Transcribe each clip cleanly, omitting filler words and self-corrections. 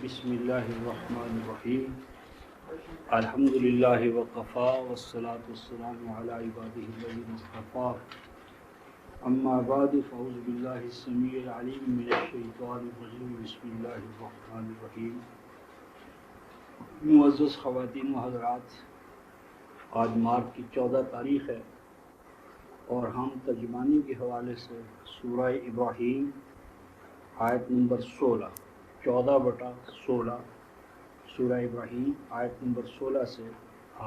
بسم اللہ الرحمن الرحیم الحمدللہ وقفا والصلاة والسلام علی عبادہ الذین اصطفیٰ اما بعد فاعوذ باللہ السمیع العلیم من الشیطان الرجیم بسم اللہ الرحمن الرحیم۔ معزز خواتین و حضرات، آج مارچ کی 14 تاریخ ہے اور ہم ترجمانی کے حوالے سے سورہ ابراہیم آیت نمبر 14/16 سورہ ابراہیم آیت نمبر 16 سے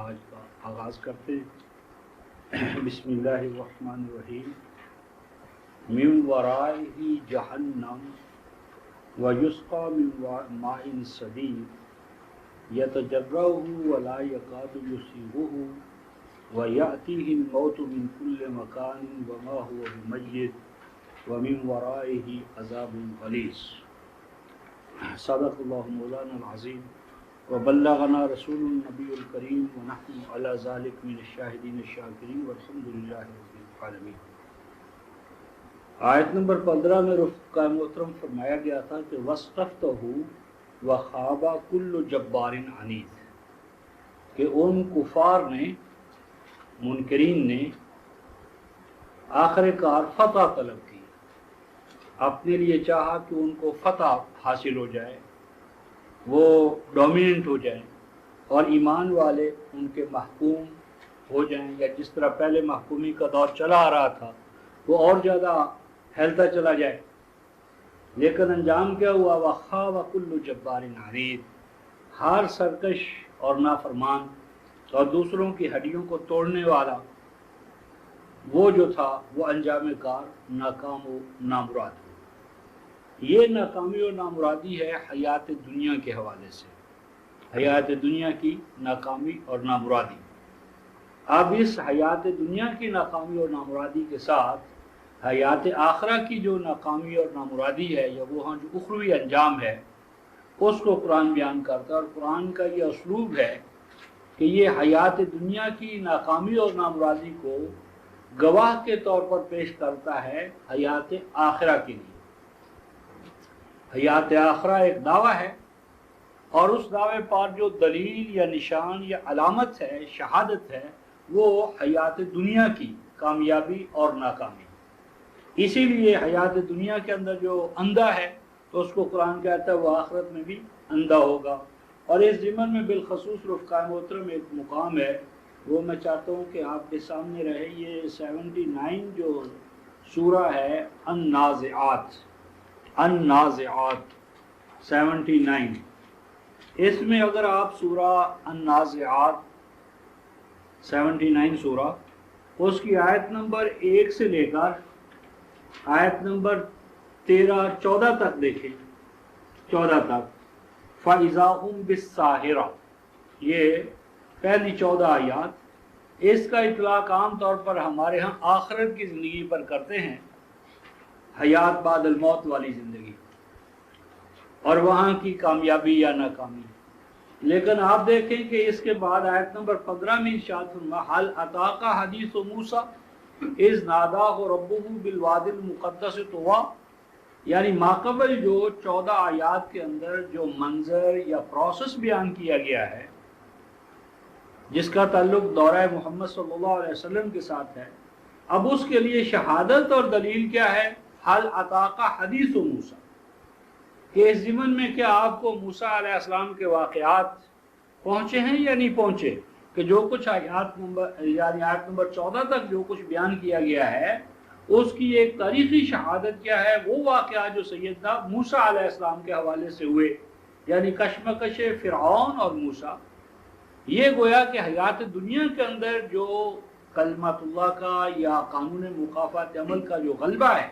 آج کا آغاز کرتے ہیں۔ بسم اللہ الرحمن الرحیم۔ من ورائہ جہنم ویسقی من ماء صدید یتجرعہ ولا یکاد یصیبہ وَيَأْتِيهِ الْمَوْتُ مِنْ كُلِّ مَكَانٍ وَمَا هُوَ بِمَيِّتٍ وَمِنْ وَرَائِهِ عَذَابٌ غَلِيظٌ۔ صدق اللہ مولانا العظیم وبلغنا رسول النبی الکریم ونحن علی ذلک من الشاہدین الشاکرین والحمد للہ رب العالمین۔ آیت نمبر 15 میں رفقا محترم فرمایا گیا تھا کہ وَاسْتَفْتَحُوا وَخَابَ كُلُّ جَبَّارٍ عَنِیدٍ، کہ ان کفار نے، منکرین نے آخر کار فتح طلب کی، اپنے لیے چاہا کہ ان کو فتح حاصل ہو جائے، وہ ڈومیننٹ ہو جائیں اور ایمان والے ان کے محکوم ہو جائیں، یا جس طرح پہلے محکومی کا دور چلا آ رہا تھا وہ اور زیادہ پھیلتا چلا جائے۔ لیکن انجام کیا ہوا؟ وَخَابَ كُلُّ جَبَّارٍ عَنِیدٍ، ہر سرکش اور نافرمان اور دوسروں کی ہڈیوں کو توڑنے والا وہ جو تھا وہ انجام کار ناکام و نامراد ہو۔ یہ ناکامی اور نامرادی ہے حیات دنیا کے حوالے سے، حیات دنیا کی ناکامی اور نامرادی۔ اب اس حیات دنیا کی ناکامی اور نامرادی کے ساتھ حیات آخرہ کی جو ناکامی اور نامرادی ہے، یا وہاں جو اخروی انجام ہے، اس کو قرآن بیان کرتا ہے۔ اور قرآن کا یہ اسلوب ہے کہ یہ حیات دنیا کی ناکامی اور نامرادی کو گواہ کے طور پر پیش کرتا ہے حیات آخرہ کے لیے۔ حیات آخرہ ایک دعویٰ ہے، اور اس دعوے پر جو دلیل یا نشان یا علامت ہے، شہادت ہے، وہ حیات دنیا کی کامیابی اور ناکامی۔ اسی لیے حیات دنیا کے اندر جو اندھا ہے تو اس کو قرآن کہتا ہے وہ آخرت میں بھی اندھا ہوگا۔ اور اس ضمن میں بالخصوص رفقائے محترم ایک مقام ہے، وہ میں چاہتا ہوں کہ آپ کے سامنے رہے۔ یہ 79 جو سورہ ہے النازعات 79، اس میں اگر آپ سورہ النازعات 79 سورہ، اس کی آیت نمبر 1 سے لے کر آیت نمبر 14 تک دیکھیں، 14 تک، فَإِذَا هُمْ بِالسَّاهِرَةِ، یہ پہلی 14 آیات، اس کا اطلاق عام طور پر ہمارے ہاں آخرت کی زندگی پر کرتے ہیں، حیات بعد الموت والی زندگی اور وہاں کی کامیابی یا ناکامی۔ لیکن آپ دیکھیں کہ اس کے بعد آیت نمبر 15 میں ارشاد فرمایا هَلْ أَتَاكَ حَدِيثُ مُوسَىٰ إِذْ نَادَاهُ رَبُّهُ بِالْوَادِ الْمُقَدَّسِ طُوًى، یعنی ماقبل جو 14 آیات کے اندر جو منظر یا پروسیس بیان کیا گیا ہے، جس کا تعلق دورہ محمد صلی اللہ علیہ وسلم کے ساتھ ہے، اب اس کے لیے شہادت اور دلیل کیا ہے؟ حل اتاقا حدیث موسیٰ، کہ اس ضمن میں کیا آپ کو موسیٰ علیہ السلام کے واقعات پہنچے ہیں یا نہیں پہنچے، کہ جو کچھ آیات نمبر 14 تک جو کچھ بیان کیا گیا ہے، اس کی ایک تاریخی شہادت کیا ہے؟ وہ واقعات جو سیدنا موسیٰ علیہ السلام کے حوالے سے ہوئے، یعنی کشمکش فرعون اور موسیٰ۔ یہ گویا کہ حیات دنیا کے اندر جو کلمت اللہ کا یا قانون مکافات عمل کا جو غلبہ ہے،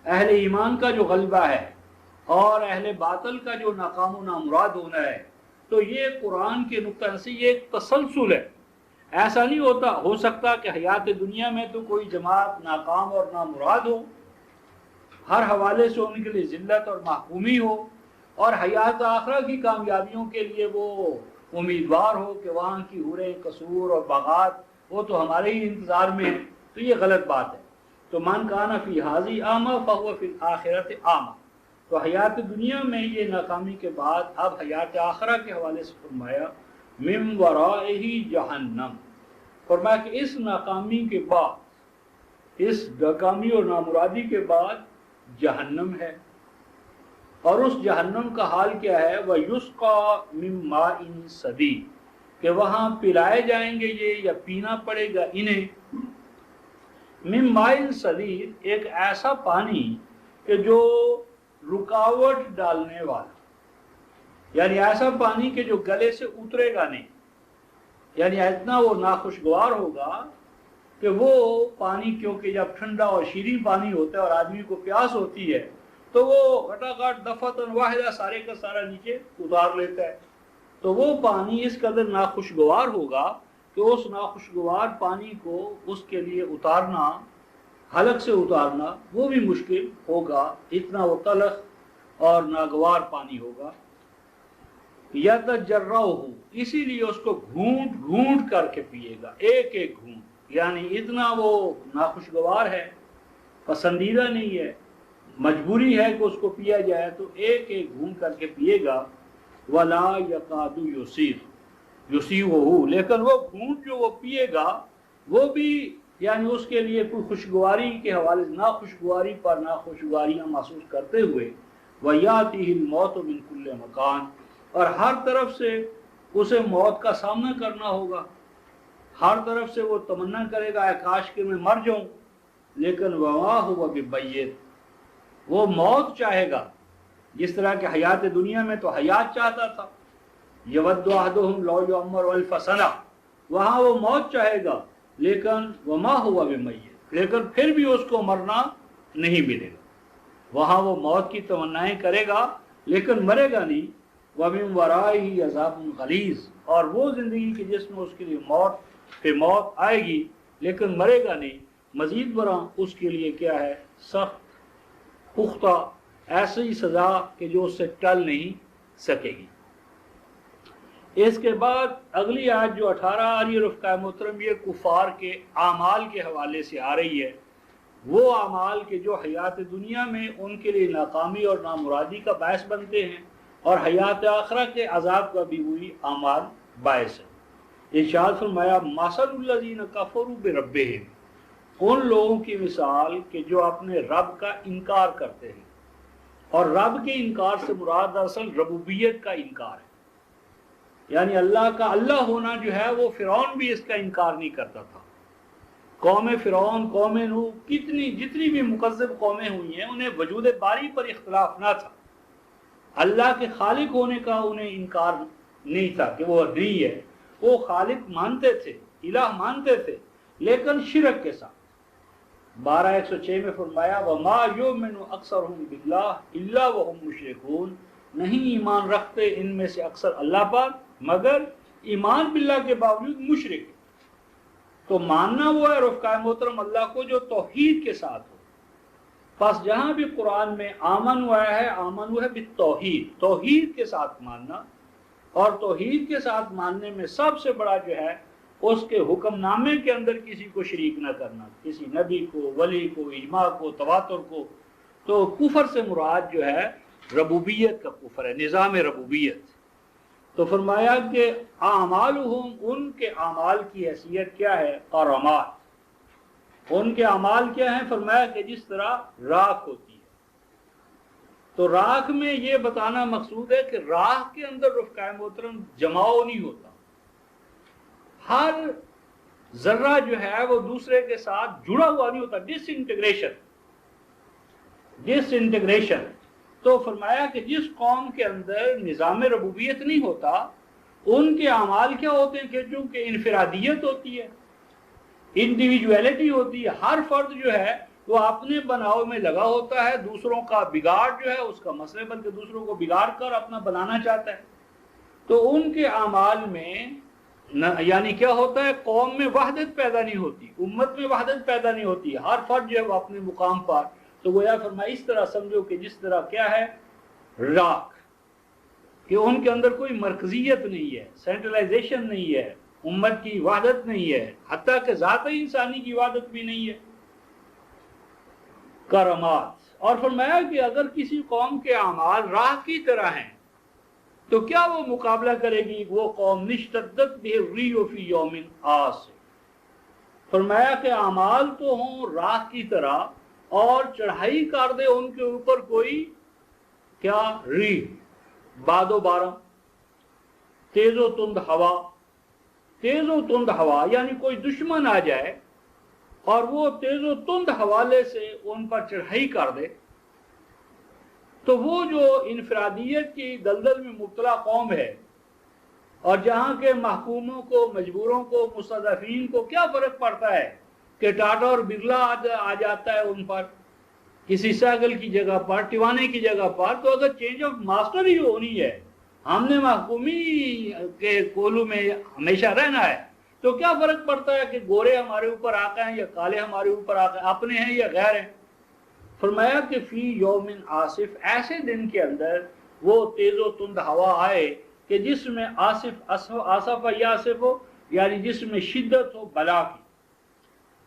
اہل ایمان کا جو غلبہ ہے اور اہل باطل کا جو ناکام و نامراد ہونا ہے، تو یہ قرآن کے نقطہ سے یہ ایک تسلسل ہے۔ ایسا نہیں ہو سکتا کہ حیات دنیا میں تو کوئی جماعت ناکام اور نامراد ہو، ہر حوالے سے ان کے لیے ذلت اور محکومی ہو، اور حیات آخرہ کی کامیابیوں کے لیے وہ امیدوار ہو کہ وہاں کی حوریں، قصور اور باغات وہ تو ہمارے ہی انتظار میں ہیں۔ تو یہ غلط بات ہے۔ تو من کان فی ھذہ اعمی فہو فی الآخرۃ اعمی، تو حیات دنیا میں یہ ناکامی کے بعد اب حیات آخرہ کے حوالے سے فرمایا من ورائہ جہنم، فرمایا کہ اس ناکامی کے بعد، اس ناکامی اور نامرادی کے بعد جہنم ہے، اور اس جہنم کا حال کیا ہے؟ وَيُسْقَى مِن مَاءٍ صَدِيدٍ، کہ وہاں پلائے جائیں گے یہ یا پینا پڑے گا انہیں، من ماء صدید، ایک ایسا پانی کہ جو رکاوٹ ڈالنے والا، یعنی ایسا پانی کہ جو گلے سے اترے گا نہیں، یعنی اتنا وہ ناخوشگوار ہوگا کہ وہ پانی، کیونکہ جب ٹھنڈا اور شیریں پانی ہوتا ہے اور آدمی کو پیاس ہوتی ہے تو وہ گھٹاگھٹ دفعتاً واحدہ سارے کا سارا نیچے اتار لیتا ہے، تو وہ پانی اس قدر ناخوشگوار ہوگا کہ اس ناخوشگوار پانی کو اس کے لیے اتارنا، حلق سے اتارنا وہ بھی مشکل ہوگا، اتنا وہ تلخ اور ناگوار پانی ہوگا۔ یتجرعہ، اسی لیے اس کو گھونٹ گھونٹ کر کے پیے گا، ایک ایک گھونٹ، یعنی اتنا وہ ناخوشگوار ہے، پسندیدہ نہیں ہے، مجبوری ہے کہ اس کو پیا جائے، تو ایک ایک گھونٹ کر کے پیے گا۔ ولا یکاد یسیغہ، لیکن وہ گھونٹ جو وہ پیے گا وہ بھی یعنی اس کے لیے کوئی خوشگواری کے حوالے سے ناخوشگواری پر ناخوشگواریاں محسوس کرتے ہوئے، وَيَأْتِهِ الْمَوْتُ مِنْ كُلِّ مَكَانٍ، اور ہر طرف سے اسے موت کا سامنا کرنا ہوگا، ہر طرف سے وہ تمنا کرے گا اے کاش کہ میں مر جاؤں، لیکن وَمَا هُوَ بِمَيِّتٍ، وہ موت چاہے گا، جس طرح کہ حیات دنیا میں تو حیات چاہتا تھا، یود احدہم لو یعمر الف سنہ، وہاں وہ موت چاہے گا، لیکن وما ہوا بمیت، لیکن پھر بھی اس کو مرنا نہیں ملے گا، وہاں وہ موت کی تمنائیں کرے گا لیکن مرے گا نہیں۔ ومن ورائہ عذاب غلیظ، اور وہ زندگی کی جس میں اس کے لیے موت پہ موت آئے گی لیکن مرے گا نہیں، مزید برآں اس کے لیے کیا ہے؟ سخت پختہ ایسی سزا کہ جو اس سے ٹل نہیں سکے گی۔ اس کے بعد اگلی آیت جو 18 آ رہی ہے رفقائے محترم، یہ کفار کے اعمال کے حوالے سے آ رہی ہے، وہ اعمال کے جو حیات دنیا میں ان کے لیے ناکامی اور نامرادی کا باعث بنتے ہیں، اور حیات آخرہ کے عذاب کا بھی وہی اعمال باعث ہے۔ ارشاد فرمایا مثل الذین کفروا بربہم، ان لوگوں کی مثال کہ جو اپنے رب کا انکار کرتے ہیں، اور رب کے انکار سے مراد دراصل ربوبیت کا انکار ہے، یعنی اللہ کا اللہ ہونا جو ہے وہ فرعون بھی اس کا انکار نہیں کرتا تھا۔ قوم فرعون، قوم نوح، جتنی بھی مکذب قومیں ہوئی ہیں انہیں وجود باری پر اختلاف نہ تھا، اللہ کے خالق ہونے کا انہیں انکار نہیں تھا کہ وہ نہیں ہے، وہ خالق مانتے تھے، الہ مانتے تھے، لیکن شرک کے ساتھ۔ 12:106 میں فرمایا وَمَا يُؤْمِنُ أَكْثَرُهُمْ بِاللَّهِ إِلَّا وَهُمْ مُشْرِكُونَ، نہیں ایمان رکھتے ان میں سے اکثر اللہ پر مگر ایمان باللہ کے باوجود مشرک، تو ماننا وہ ہے رفقائے محترم اللہ کو جو توحید کے ساتھ ہو۔ پس جہاں بھی قرآن میں آمن ہوا ہے بالتوحید، توحید کے ساتھ ماننا، اور توحید کے ساتھ ماننے میں سب سے بڑا جو ہے اس کے حکم نامے کے اندر کسی کو شریک نہ کرنا، کسی نبی کو، ولی کو، اجماع کو، تواتر کو۔ تو کفر سے مراد جو ہے ربوبیت کا کفر ہے، نظام ربوبیت۔ تو فرمایا کہ اعمالہم، ان کے اعمال کی حیثیت کیا ہے؟ قرمات، ان کے اعمال کیا ہیں؟ فرمایا کہ جس طرح راکھ ہوتی ہے، تو راکھ میں یہ بتانا مقصود ہے کہ راکھ کے اندر رفقائے محترم جماؤ نہیں ہوتا، ہر ذرہ جو ہے وہ دوسرے کے ساتھ جڑا ہوا نہیں ہوتا، ڈس انٹیگریشن۔ تو فرمایا کہ جس قوم کے اندر نظام ربوبیت نہیں ہوتا ان کے اعمال کیا ہوتے ہیں کہ چونکہ انفرادیت ہوتی ہے، انڈیویجویلٹی ہوتی ہے، ہر فرد جو ہے وہ اپنے بناؤ میں لگا ہوتا ہے، دوسروں کا بگاڑ جو ہے اس کا مسئلہ، بلکہ دوسروں کو بگاڑ کر اپنا بنانا چاہتا ہے۔ تو ان کے اعمال میں یعنی کیا ہوتا ہے؟ قوم میں وحدت پیدا نہیں ہوتی، امت میں وحدت پیدا نہیں ہوتی، ہر فرد جو ہے وہ اپنے مقام پر۔ تو گویا فرمایا اس طرح سمجھو کہ جس طرح کیا ہے؟ راکھ، کہ ان کے اندر کوئی مرکزیت نہیں ہے، سینٹرلائزیشن نہیں ہے، امت کی وحدت نہیں ہے، حتیٰ کہ ذات انسانی کی وحدت بھی نہیں ہے۔ کرامات، اور فرمایا کہ اگر کسی قوم کے اعمال راہ کی طرح ہیں تو کیا وہ مقابلہ کرے گی وہ قوم نشتدت بہ الریح فی یوم عاصف. فرمایا کہ اعمال تو ہوں راہ کی طرح اور چڑھائی کر دے ان کے اوپر کوئی کیا ریح باد و بارہ تیز و تند ہوا. تیز و تند ہوا یعنی کوئی دشمن آ جائے اور وہ تیز و تند حوالے سے ان پر چڑھائی کر دے تو وہ جو انفرادیت کی دلدل میں مبتلا قوم ہے اور جہاں کے محکوموں کو مجبوروں کو مستضعفین کو کیا فرق پڑتا ہے کہ ٹاٹا اور برلا آ جاتا ہے ان پر کسی سہگل کی جگہ پر ٹیوانے کی جگہ پر تو اگر چینج آف ماسٹر ہی ہونی ہے ہم نے محکومی کے کولو میں ہمیشہ رہنا ہے تو کیا فرق پڑتا ہے کہ گورے ہمارے اوپر آقا ہیں یا کالے ہمارے اوپر آقا ہیں اپنے ہیں یا غیر ہیں. فرمایا کہ فی یوم آصف ایسے دن کے اندر وہ تیز و تند ہوا آئے کہ جس میں آصف یاسف ہو یعنی جس میں شدت ہو بلا کی.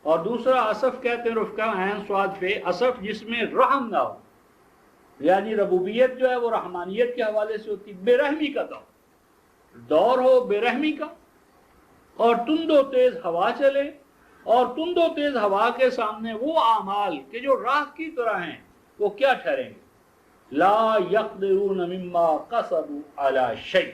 اور دوسرا اصف کہتے ہیں رفقا عین سواد پہ اصف جس میں رحم نہ ہو یعنی ربوبیت جو ہے وہ رحمانیت کے حوالے سے ہوتی بے رحمی کا دور ہو بے رحمی کا اور تند و تیز ہوا چلے اور تند و تیز ہوا کے سامنے وہ اعمال کہ جو راہ کی طرح ہیں وہ کیا ٹھہریں گے لا یقدرون مما قصدوا علی شیء.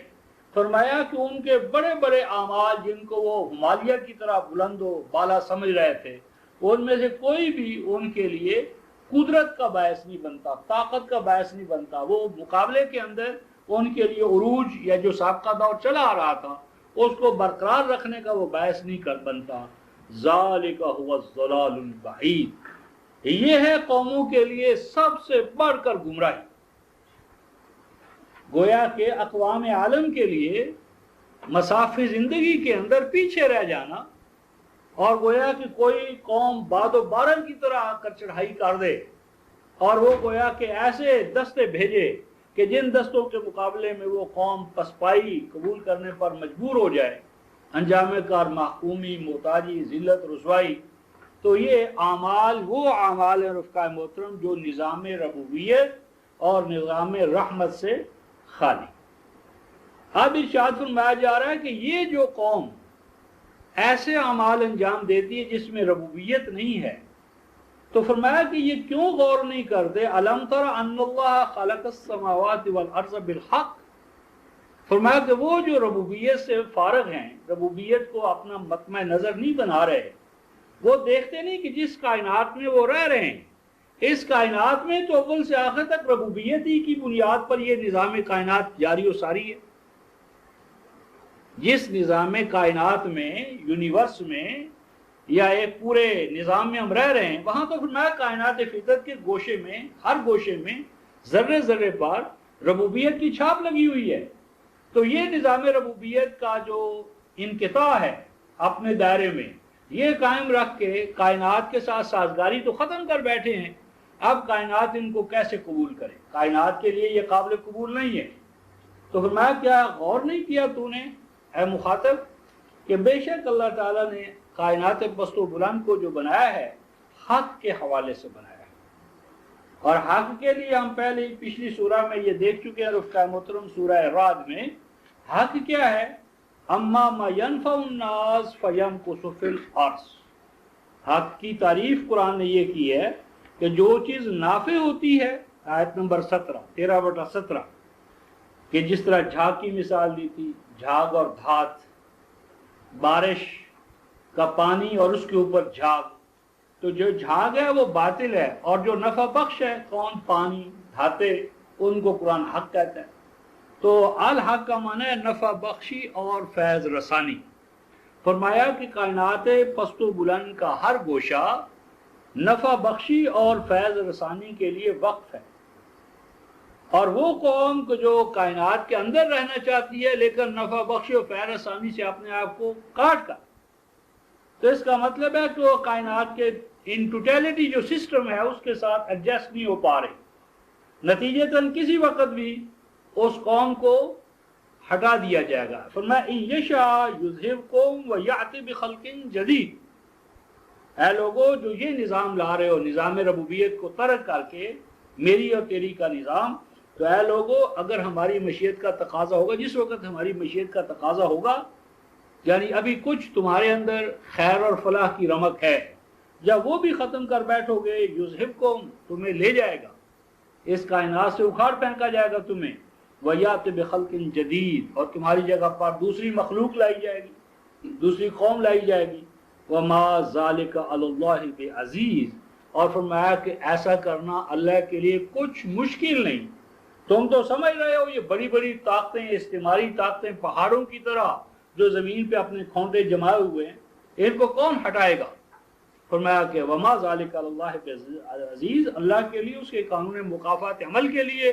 فرمایا کہ ان کے بڑے بڑے اعمال جن کو وہ ہمالیہ کی طرح بلند و بالا سمجھ رہے تھے ان میں سے کوئی بھی ان کے لیے قدرت کا باعث نہیں بنتا طاقت کا باعث نہیں بنتا. وہ مقابلے کے اندر ان کے لیے عروج یا جو سابقہ دور چلا آ رہا تھا اس کو برقرار رکھنے کا وہ باعث نہیں کر بنتا. ذالک هو الضلال البعید. یہ ہے قوموں کے لیے سب سے بڑھ کر گمراہی. گویا کہ اقوام عالم کے لیے مسافِ زندگی کے اندر پیچھے رہ جانا اور گویا کہ کوئی قوم باد و بارن کی طرح آ کر چڑھائی کر دے اور وہ گویا کہ ایسے دستے بھیجے کہ جن دستوں کے مقابلے میں وہ قوم پسپائی قبول کرنے پر مجبور ہو جائے انجام کار محکومی محتاجی ذلت رسوائی. تو یہ اعمال وہ اعمال ہیں رفقائے محترم جو نظام ربوبیت اور نظام رحمت سے خالی. اب ارشاد فرمایا جا رہا ہے کہ یہ جو قوم ایسے اعمال انجام دیتی ہے جس میں ربوبیت نہیں ہے تو فرمایا کہ یہ کیوں غور نہیں کرتے الم تر ان اللہ خلق السماوات والارض بالحق. فرمایا کہ وہ جو ربوبیت سے فارغ ہیں ربوبیت کو اپنا مطمع نظر نہیں بنا رہے وہ دیکھتے نہیں کہ جس کائنات میں وہ رہ رہے ہیں اس کائنات میں تو اول سے آخر تک ربوبیت ہی کی بنیاد پر یہ نظام کائنات جاری و ساری ہے. جس نظام کائنات میں یونیورس میں یا ایک پورے نظام میں ہم رہ رہے ہیں وہاں تو فرمایا کائنات فطرت کے گوشے میں ہر گوشے میں ذرے ذرے پر ربوبیت کی چھاپ لگی ہوئی ہے. تو یہ نظام ربوبیت کا جو انقطاع ہے اپنے دائرے میں یہ قائم رکھ کے کائنات کے ساتھ سازگاری تو ختم کر بیٹھے ہیں. اب کائنات ان کو کیسے قبول کرے کائنات کے لیے یہ قابل قبول نہیں ہے. تو فرمایا کیا غور نہیں کیا تو نے اے مخاطب کہ بے شک اللہ تعالیٰ نے کائنات پست و بلند کو جو بنایا ہے حق کے حوالے سے بنایا ہے اور حق کے لیے ہم پہلے پچھلی سورہ میں یہ دیکھ چکے ہیں رفقائے محترم سورہ رعد میں حق کیا ہے اما ما ينفع الناس فيمكث في الارض. حق کی تعریف قرآن نے یہ کی ہے کہ جو چیز نافع ہوتی ہے آیت نمبر 13 کہ جس طرح جھاگ کی مثال دی تھی جھاگ اور دھات بارش کا پانی اور اس کے اوپر جھاگ تو جو جھاگ ہے وہ باطل ہے اور جو نفع بخش ہے کون پانی دھاتے ان کو قرآن حق کہتا ہے. تو الحق کا معنی ہے نفع بخشی اور فیض رسانی. فرمایا کہ کائنات پست و بلند کا ہر گوشہ نفع بخشی اور فیض رسانی کے لیے وقف ہے اور وہ قوم جو کائنات کے اندر رہنا چاہتی ہے لیکن نفع بخشی اور فیض رسانی سے اپنے آپ کو کاٹ کر تو اس کا مطلب ہے کہ وہ کائنات کے ان ٹوٹیلٹی جو سسٹم ہے اس کے ساتھ ایڈجسٹ نہیں ہو پا رہے. نتیجتاً کسی وقت بھی اس قوم کو ہٹا دیا جائے گا. فرمایا ان یشاء یذہبکم ویأتی بخلق جدید. اے لوگو جو یہ نظام لا رہے ہو، نظام ربوبیت کو ترک کر کے میری اور تیری کا نظام، تو اے لوگو اگر ہماری مشیت کا تقاضا ہوگا، جس وقت ہماری مشیت کا تقاضا ہوگا، یعنی ابھی کچھ تمہارے اندر خیر اور فلاح کی رمق ہے، جب وہ بھی ختم کر بیٹھو گے یذہبکم، تمہیں لے جائے گا، اس کائنات سے اکھاڑ پھینکا جائے گا تمہیں، وَيَأْتِ بِخَلْقٍ جَدِيدٍ، اور تمہاری جگہ پر دوسری مخلوق لائی جائے گی، دوسری قوم لائی جائے گی، وَمَا ذَلِكَ عَلَى اللَّهِ بِعَزِيزٍ، اور فرمایا کہ ایسا کرنا اللہ کے لیے کچھ مشکل نہیں۔ تم تو سمجھ رہے ہو یہ بڑی بڑی طاقتیں، استعماری طاقتیں پہاڑوں کی طرح جو زمین پہ اپنے کھونٹے جمائے ہوئے ہیں، ان کو کون ہٹائے گا؟ فرمایا کہ وما ذالک علی اللہ بعزیز، اللہ کے لیے اس کے قانون مکافات عمل کے لیے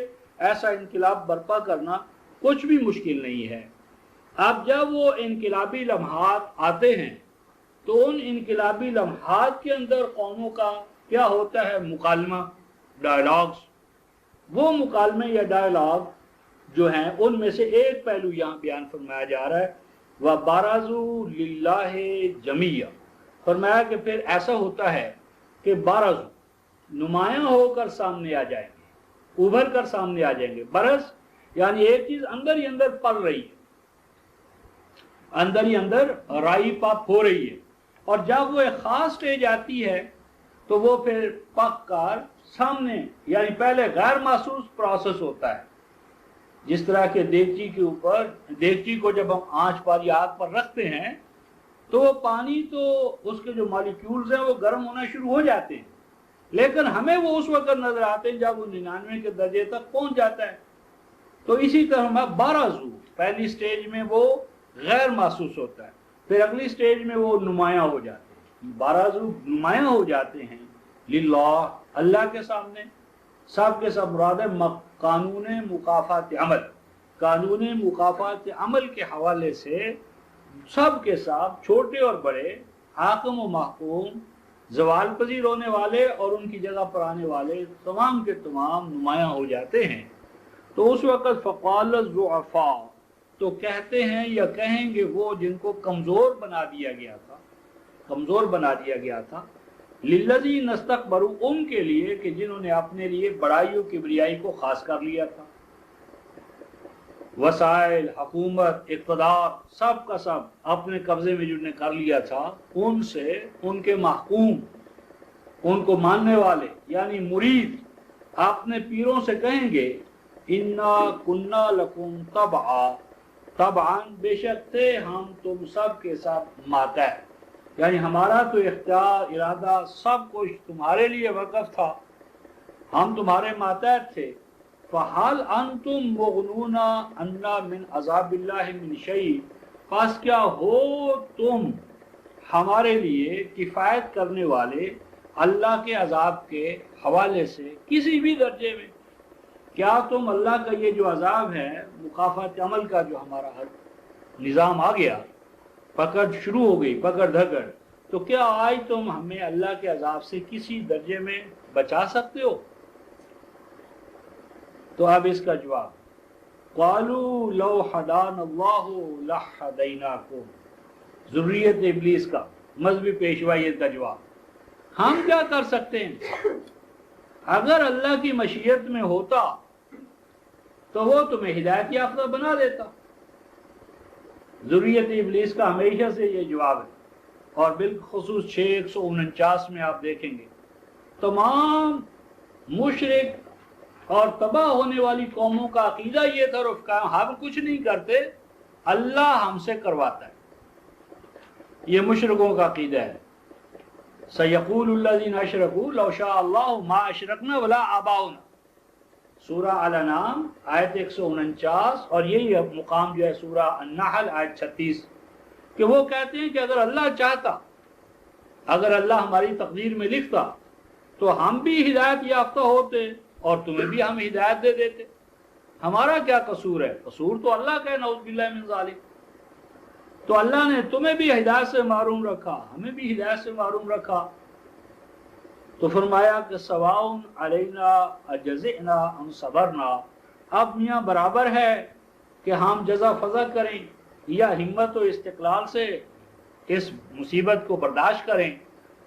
ایسا انقلاب برپا کرنا کچھ بھی مشکل نہیں ہے۔ اب جب وہ انقلابی لمحات آتے ہیں تو ان انقلابی لمحات کے اندر قوموں کا کیا ہوتا ہے؟ مکالمہ، ڈائلاگز۔ وہ مکالمے یا ڈائلاگ جو ہیں ان میں سے ایک پہلو یہاں بیان فرمایا جا رہا ہے، وَبَرَزُوا لِلَّهِ جَمِيعًا، فرمایا کہ پھر ایسا ہوتا ہے کہ بارز نمایاں ہو کر سامنے آ جائیں گے، ابھر کر سامنے آ جائیں گے۔ برز یعنی ایک چیز اندر ہی اندر پل رہی ہے، اندر ہی اندر رائی پاپ ہو رہی ہے، اور جب وہ ایک خاص سٹیج آتی ہے تو وہ پھر پک کر سامنے، یعنی پہلے غیر محسوس پروسیس ہوتا ہے، جس طرح کے دیگچی کے اوپر، دیگچی کو جب ہم آنچ پر یا آگ پر رکھتے ہیں تو وہ پانی تو اس کے جو مالیکیولز ہیں وہ گرم ہونا شروع ہو جاتے ہیں، لیکن ہمیں وہ اس وقت نظر آتے ہیں جب وہ 99 کے درجے تک پہنچ جاتا ہے۔ تو اسی طرح ہمیں بارزو، پہلی سٹیج میں وہ غیر محسوس ہوتا ہے، پھر اگلی سٹیج میں وہ نمایاں ہو جاتے ہیں، بارزو نمایاں ہو جاتے ہیں للہ، اللہ کے سامنے۔ سب کے سب مراد ہے قانون مکافات عمل، قانون مکافات عمل کے حوالے سے سب کے ساتھ، چھوٹے اور بڑے، حاکم و محکوم، زوال پذیر ہونے والے اور ان کی جگہ پر آنے والے، تمام کے تمام نمایاں ہو جاتے ہیں۔ تو اس وقت فقال الضعفاء، تو کہتے ہیں یا کہیں گے وہ جن کو کمزور بنا دیا گیا تھا، کمزور بنا دیا گیا تھا، للذین استکبروا، ان کے لیے کہ جنہوں نے اپنے لیے بڑائی و کبریائی کو خاص کر لیا تھا، وسائل، حکومت، اقتدار، سب کا سب اپنے قبضے میں جنہوں نے کر لیا تھا، ان سے، ان کے محکوم، ان کو ماننے والے یعنی مرید اپنے پیروں سے کہیں گے انا کنا لکم تبعا، طبعاً بے شک تھے ہم تم سب کے ساتھ ماتحت، یعنی ہمارا تو اختیار، ارادہ، سب کچھ تمہارے لیے وقف تھا، ہم تمہارے ماتحت تھے۔ فَحَلْ أَنْتُمْ مُغْنُونَ عَنَّا مِنْ عَذَابِ اللَّهِ مِنْ شَيْءٍ، پس کیا ہو تم ہمارے لیے کفایت کرنے والے اللہ کے عذاب کے حوالے سے کسی بھی درجے میں؟ کیا تم اللہ کا یہ جو عذاب ہے، مکافات عمل کا جو ہمارا نظام آ گیا، پکڑ شروع ہو گئی، پکڑ دھکڑ، تو کیا آج تم ہمیں اللہ کے عذاب سے کسی درجے میں بچا سکتے ہو؟ تو اب اس کا جواب، قالوا لو ہدانا اللہ لہدیناکم، ذریت ابلیس کا، مذہبی پیشوائیت کا جواب، ہم کیا کر سکتے ہیں؟ اگر اللہ کی مشیت میں ہوتا تو وہ تمہیں ہدایت یافتہ بنا دیتا۔ ذریت ابلیس کا ہمیشہ سے یہ جواب ہے، اور بالخصوص 649 میں آپ دیکھیں گے تمام مشرک اور تباہ ہونے والی قوموں کا عقیدہ یہ تھا، رفقا ہم کچھ نہیں کرتے، اللہ ہم سے کرواتا ہے، یہ مشرکوں کا عقیدہ ہے۔ سَيَقُولُ الَّذِينَ أَشْرَكُوا لَوْ شَاءَ اللَّهُ مَا أَشْرَكْنَا وَلَا آبَاؤُنَا، سورہ الانعام آیت 149، اور یہی مقام جو ہے سورہ النحل آیت 36، کہ وہ کہتے ہیں کہ اگر اللہ چاہتا، اگر اللہ ہماری تقدیر میں لکھتا تو ہم بھی ہدایت یافتہ ہوتے اور تمہیں بھی ہم ہدایت دے دیتے، ہمارا کیا قصور ہے؟ قصور تو اللہ کا ہے، نعوذ باللہ من ذالک۔ تو اللہ نے تمہیں بھی ہدایت سے محروم رکھا، ہمیں بھی ہدایت سے محروم رکھا۔ تو فرمایا کہ سواء علینا اجزعنا ام صبرنا، اب میاں برابر ہے کہ ہم جزا فضا کریں یا ہمت و استقلال سے اس مصیبت کو برداشت کریں۔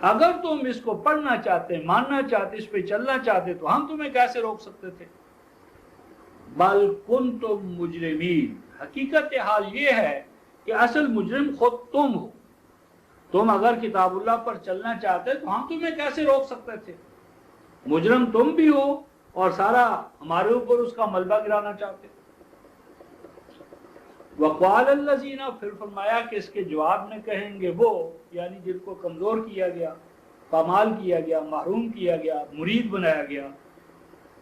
اگر تم اس کو پڑھنا چاہتے، ماننا چاہتے، اس پہ چلنا چاہتے تو ہم تمہیں کیسے روک سکتے تھے؟ بل کنتم مجرمین، حقیقت حال یہ ہے کہ اصل مجرم خود تم ہو۔ تم اگر کتاب اللہ پر چلنا چاہتے تو ہم تمہیں کیسے روک سکتے تھے؟ مجرم تم بھی ہو اور سارا ہمارے اوپر اس کا ملبہ گرانا چاہتے۔ وقال الذین، پھر فرمایا کہ اس کے جواب میں کہیں گے وہ، یعنی جن کو کمزور کیا گیا، پامال کیا گیا، محروم کیا گیا، مرید بنایا گیا،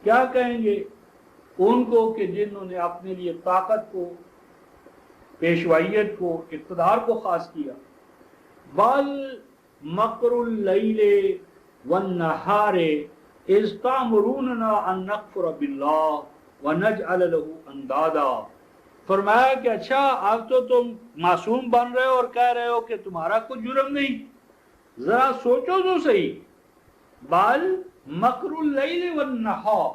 کیا کہیں گے ان کو کہ جنہوں نے اپنے لیے طاقت کو، پیشوائیت کو، اقتدار کو خاص کیا، بل مکر اللیل والنہار اذ تأمروننا ان نکفر باللہ ونجعل له اندادا۔ فرمایا کہ اچھا اب تو تم معصوم بن رہے ہو اور کہہ رہے ہو کہ تمہارا کوئی جرم نہیں، ذرا سوچو تو صحیح، بل مکر اللیل والنہار،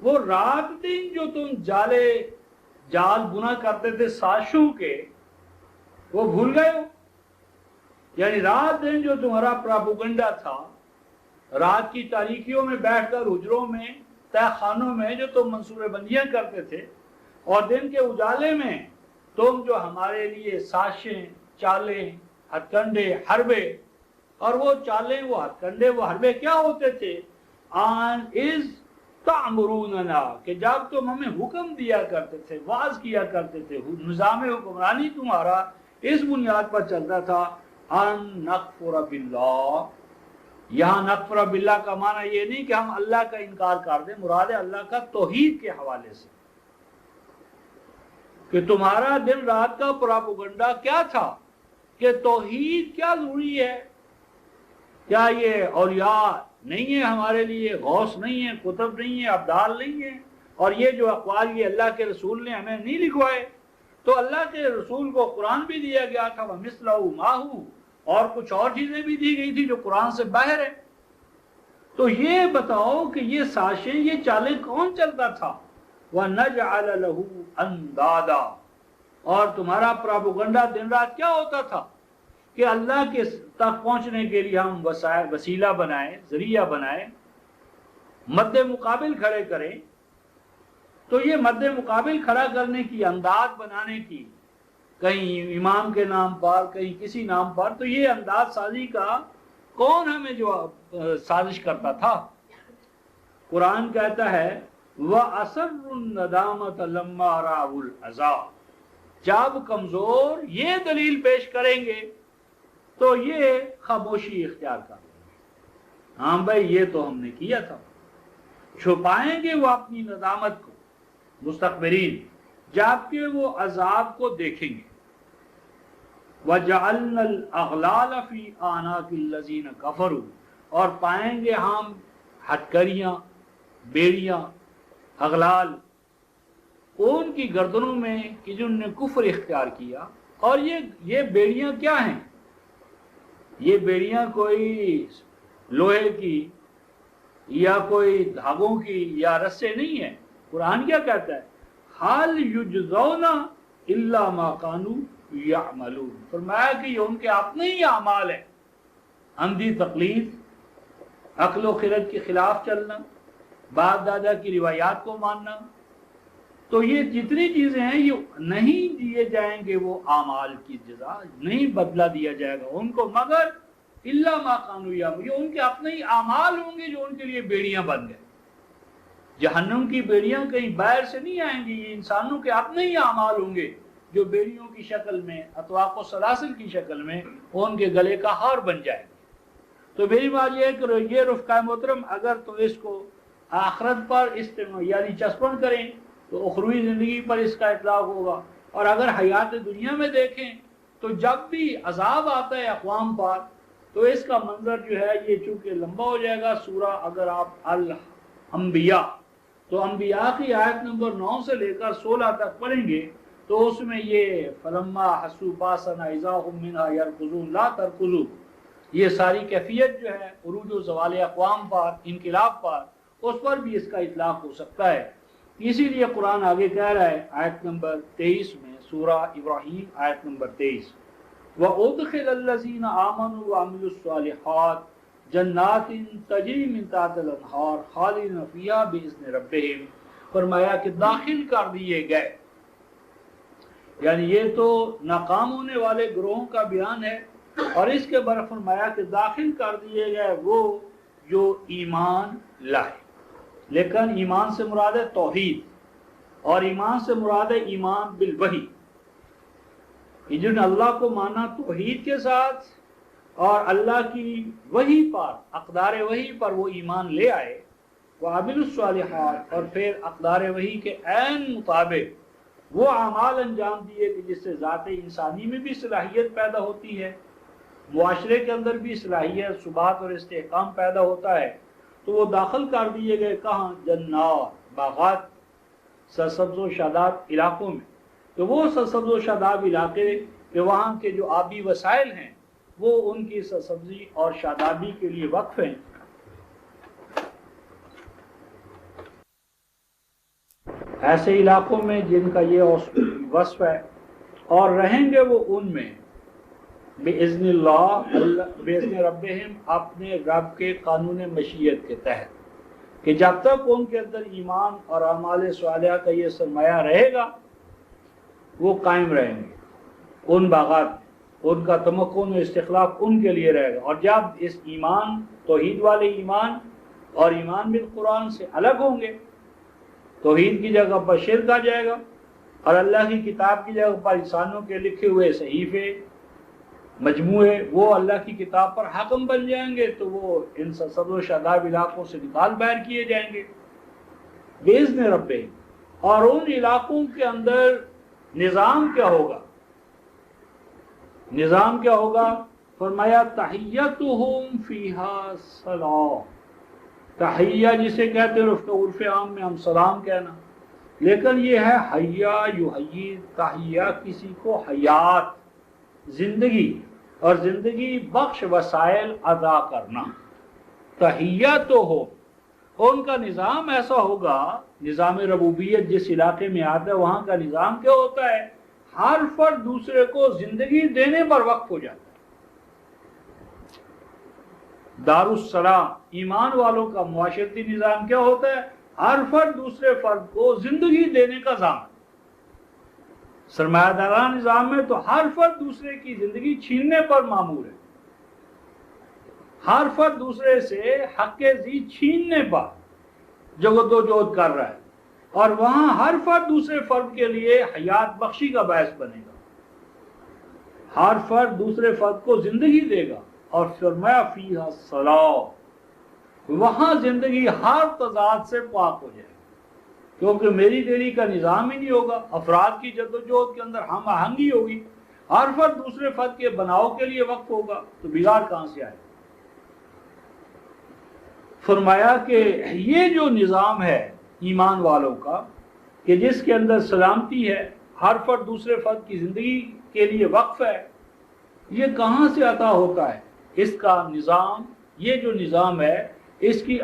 وہ رات دن جو تم جال بنا کرتے تھے سازشوں کے، وہ بھول گئے ہو؟ یعنی رات دن جو تمہارا پراپوگنڈا تھا، رات کی تاریکیوں میں بیٹھ کر حجروں میں، تہ خانوں میں جو تم منصورے بندیاں کرتے تھے، اور دن کے اجالے میں تم جو ہمارے لیے سازشیں، چالیں، ہتھ کنڈے، حربے، اور وہ چالیں، وہ ہتھ کنڈے، وہ حربے کیا ہوتے تھے؟ آن از تعمروننا، کہ جب تم ہمیں حکم دیا کرتے تھے، واز کیا کرتے تھے، نظام حکمرانی تمہارا اس بنیاد پر چلتا تھا، ان نکفر باللہ۔ یہاں نکفر باللہ کا معنی یہ نہیں کہ ہم اللہ کا انکار کر دیں، مراد ہے اللہ کا توحید کے حوالے سے، کہ تمہارا دن رات کا پراپوگنڈا کیا تھا کہ توحید کیا ضروری ہے، کیا یہ اولیاء نہیں ہے ہمارے لیے، غوث نہیں ہے، کتب نہیں ہے، ابدال نہیں ہے، اور یہ جو اقوال یہ اللہ کے رسول نے ہمیں نہیں لکھوائے؟ تو اللہ کے رسول کو قرآن بھی دیا گیا تھا، وَمِثْلَهُ مَعَهُ، اور کچھ اور چیزیں بھی دی گئی تھی جو قرآن سے باہر ہے۔ تو یہ بتاؤ کہ یہ سازشیں، یہ چالیں کون چلتا تھا؟ وَنَجْعَلَ لَهُ أَنْدَادًا، اور تمہارا پراپوگنڈا دن رات کیا ہوتا تھا کہ اللہ کے تک پہنچنے کے لیے ہم وسیلہ بنائیں، ذریعہ بنائیں، مد مقابل کھڑے کریں۔ تو یہ مد مقابل کھڑا کرنے کی، انداز بنانے کی، کہیں امام کے نام پر، کہیں کسی نام پر، تو یہ انداز سازی کا کون ہمیں جو سازش کرتا تھا؟ قرآن کہتا ہے وَأَسَرُّ النَّدَامَةَ لَمَّا رَأَوُا الْعَذَابَ، جب کمزور یہ دلیل پیش کریں گے تو یہ خاموشی اختیار کر لیں گے، ہاں بھائی یہ تو ہم نے کیا تھا۔ چھپائیں گے وہ اپنی ندامت کو مستقبرین، جبکہ وہ عذاب کو دیکھیں گے۔ وَجَعَلْنَا الْأَغْلَالَ فِي أَعْنَاقِ الَّذِينَ كَفَرُوا، اور پائیں گے ہم ہتھکڑیاں، بیڑیاں، اغلال ان کی گردنوں میں کہ جن نے کفر اختیار کیا۔ اور یہ بیڑیاں کیا ہیں؟ یہ بیڑیاں کوئی لوہے کی یا کوئی دھاگوں کی یا رسے نہیں ہیں۔ قرآن کیا کہتا ہے؟ حَلْ يُجْزَوْنَ إِلَّا مَا كَانُوا يَعْمَلُونَ، فرمایا کہ یہ ان کے اپنے ہی اعمال ہیں، اندھی تقلید، عقل و خرد کے خلاف چلنا، باپ دادا کی روایات کو ماننا، تو یہ جتنی چیزیں ہیں یہ نہیں دیے جائیں گے، وہ اعمال کی جزا نہیں بدلہ دیا جائے گا ان کو، مگر الا ما كانوا يعملون، یہ ان کے اپنے ہی اعمال ہوں گے جو ان کے لیے بیڑیاں بن گئے۔ جہنم کی بیڑیاں کہیں باہر سے نہیں آئیں گی، یہ انسانوں کے اپنے ہی اعمال ہوں گے جو بیڑیوں کی شکل میں، اطواق و سلاسل کی شکل میں ان کے گلے کا ہار بن جائے گا۔ تو میری بات یہ ہے کہ یہ رفقائے محترم، اگر تو اس کو آخرت پر یعنی چسپن کریں تو اخروی زندگی پر اس کا اطلاق ہوگا، اور اگر حیات دنیا میں دیکھیں تو جب بھی عذاب آتا ہے اقوام پر تو اس کا منظر جو ہے یہ چونکہ لمبا ہو جائے گا۔ سورہ اگر آپ الانبیاء، تو انبیاء کی آیت نمبر 9 سے لے کر 16 تک پڑھیں گے تو اس میں یہ فلما حسوا باسنا اذا هم منها يركضون لا تركضوا، یہ ساری کیفیت جو ہے عروج و زوال اقوام پر، انقلاب پر، اس پر بھی اس کا اطلاق ہو سکتا ہے۔ اسی لیے قرآن آگے کہہ رہا ہے آیت نمبر 23 میں، سورہ ابراہیم آیت نمبر 23، وَأُدْخِلَ الَّذِينَ آمَنُوا وَعَمِلُوا الصَّالِحَاتِ جنات تجری من تحتها الانہار خالدین فیہا بإذن ربہم، فرمایا کہ داخل کر دیے گئے، یعنی یہ تو ناکام ہونے والے گروہوں کا بیان ہے، اور اس کے بعد فرمایا کہ داخل کر دیے گئے وہ جو ایمان لائے، لیکن ایمان سے مراد ہے توحید، اور ایمان سے مراد ہے ایمان بالوحی، جن نے اللہ کو مانا توحید کے ساتھ اور اللہ کی وحی پر، اقدار وحی پر وہ ایمان لے آئے، وعملوا الصالحات، اور پھر اقدار وحی کے عین مطابق وہ اعمال انجام دیے کہ جس سے ذات انسانی میں بھی صلاحیت پیدا ہوتی ہے، معاشرے کے اندر بھی صلاحیت، ثبات اور استحکام پیدا ہوتا ہے، تو وہ داخل کر دیے گئے کہاں؟ جنات، باغات، سرسبز و شاداب علاقوں میں۔ تو وہ سرسبز و شاداب علاقے کہ وہاں کے جو آبی وسائل ہیں وہ ان کی سرسبزی اور شادابی کے لیے وقف ہیں۔ ایسے علاقوں میں جن کا یہ وصف ہے، اور رہیں گے وہ ان میں بِإِذْنِ اللہ، بِإِذْنِ ربہم، اپنے رب کے قانون مشیت کے تحت، کہ جب تک ان کے اندر ایمان اور اعمال صالحہ کا یہ سرمایہ رہے گا وہ قائم رہیں گے ان باغات میں، ان کا تمکن و استخلاف ان کے لیے رہے گا، اور جب اس ایمان، توحید والے ایمان اور ایمان بالقرآن سے الگ ہوں گے، توحید کی جگہ پر شرک آ جائے گا، اور اللہ کی کتاب کی جگہ پر انسانوں کے لکھے ہوئے صحیفے، مجموعے، وہ اللہ کی کتاب پر حاکم بن جائیں گے، تو وہ ان سرسبز و شاداب علاقوں سے نکال باہر کیے جائیں گے بِإِذْنِ ربِّهِمْ۔ اور ان علاقوں کے اندر نظام کیا ہوگا؟ نظام کیا ہوگا؟ فرمایا تحیتہم فیہا سلام، تحیہ جسے کہتے ہیں عرف عام میں ہم سلام کہنا، لیکن یہ ہے حیا یحیی، تحیہ کسی کو حیات، زندگی اور زندگی بخش وسائل ادا کرنا، تحیہ تو ہو، ان کا نظام ایسا ہوگا، نظام ربوبیت جس علاقے میں آتا ہے وہاں کا نظام کیا ہوتا ہے؟ ہر فرد دوسرے کو زندگی دینے پر وقف ہو جاتا ہے۔ دار السلام، ایمان والوں کا معاشرتی نظام کیا ہوتا ہے؟ ہر فرد دوسرے فرد کو زندگی دینے کا ضامن۔ سرمایہ دارانہ نظام میں تو ہر فرد دوسرے کی زندگی چھیننے پر مامور ہے، ہر فرد دوسرے سے حق ذی چھیننے پر جدوجہد کر رہا ہے، اور وہاں ہر فرد دوسرے فرد کے لیے حیات بخشی کا باعث بنے گا، ہر فرد دوسرے فرد کو زندگی دے گا، اور فرمایا فیہا صلاح، وہاں زندگی ہر تضاد سے پاک ہو جائے گی، کیونکہ میری تیری کا نظام ہی نہیں ہوگا، افراد کی جدوجہد کے اندر ہم آہنگی ہوگی، ہر فرد دوسرے فرد کے بناؤ کے لیے وقف ہوگا، تو بگاڑ کہاں سے آئے؟ فرمایا کہ یہ جو نظام ہے ایمان والوں کا، کہ جس کے اندر سلامتی ہے، ہر فرد دوسرے فرد کی زندگی کے لیے وقف ہے، یہ کہاں سے عطا ہوتا ہے؟ اس کا نظام، یہ جو نظام ہے اس کی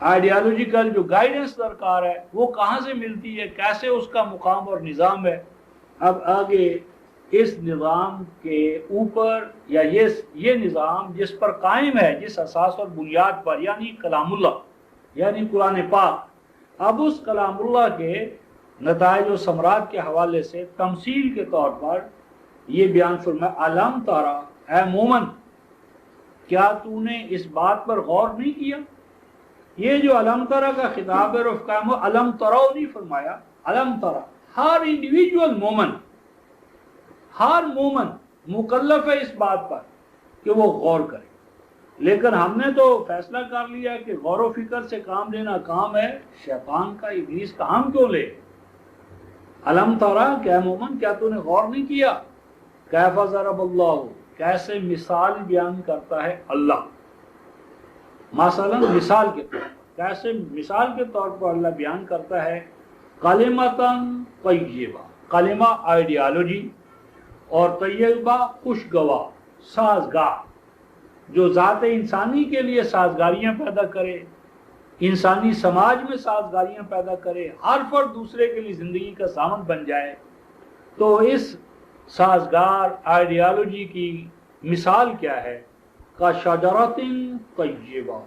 آئیڈیالوجیکل جو گائیڈنس درکار ہے وہ کہاں سے ملتی ہے، کیسے اس کا مقام اور نظام ہے؟ اب آگے اس نظام کے اوپر، یا یہ نظام جس پر قائم ہے، جس اساس اور بنیاد پر، یعنی کلام اللہ، یعنی قرآن پاک، اب اس کلام اللہ کے نتائج و ثمرات کے حوالے سے تمثیل کے طور پر یہ بیان فرمایا، علم ترا، اے مومن، کیا تو نے اس بات پر غور نہیں کیا؟ یہ جو علم ترا کا خطاب ہے رفقائم، وہ علم ترا نہیں فرمایا، علم ترا، ہر انڈیویجول مومن، ہر مومن مکلف ہے اس بات پر کہ وہ غور کرے، لیکن ہم نے تو فیصلہ کر لیا کہ غور و فکر سے کام لینا کام ہے شیطان کا، ابلیس کا، ہم کیوں لے؟ علم ترا، کیا مومن، کیا تو نے غور نہیں کیا؟ کیف ضرب اللہ، کیسے مثال بیان کرتا ہے اللہ، مثلا مثال کے طور پر، کیسے مثال کے طور پر اللہ بیان کرتا ہے، کلمتاً طیبہ، کلمہ آئیڈیالوجی، اور طیبہ خوشگوار، سازگار، جو ذات انسانی کے لیے سازگاریاں پیدا کرے، انسانی سماج میں سازگاریاں پیدا کرے، ہر فرد دوسرے کے لیے زندگی کا ضامن بن جائے، تو اس سازگار آئیڈیالوجی کی مثال کیا ہے؟ کا شجرۃ طیبہ،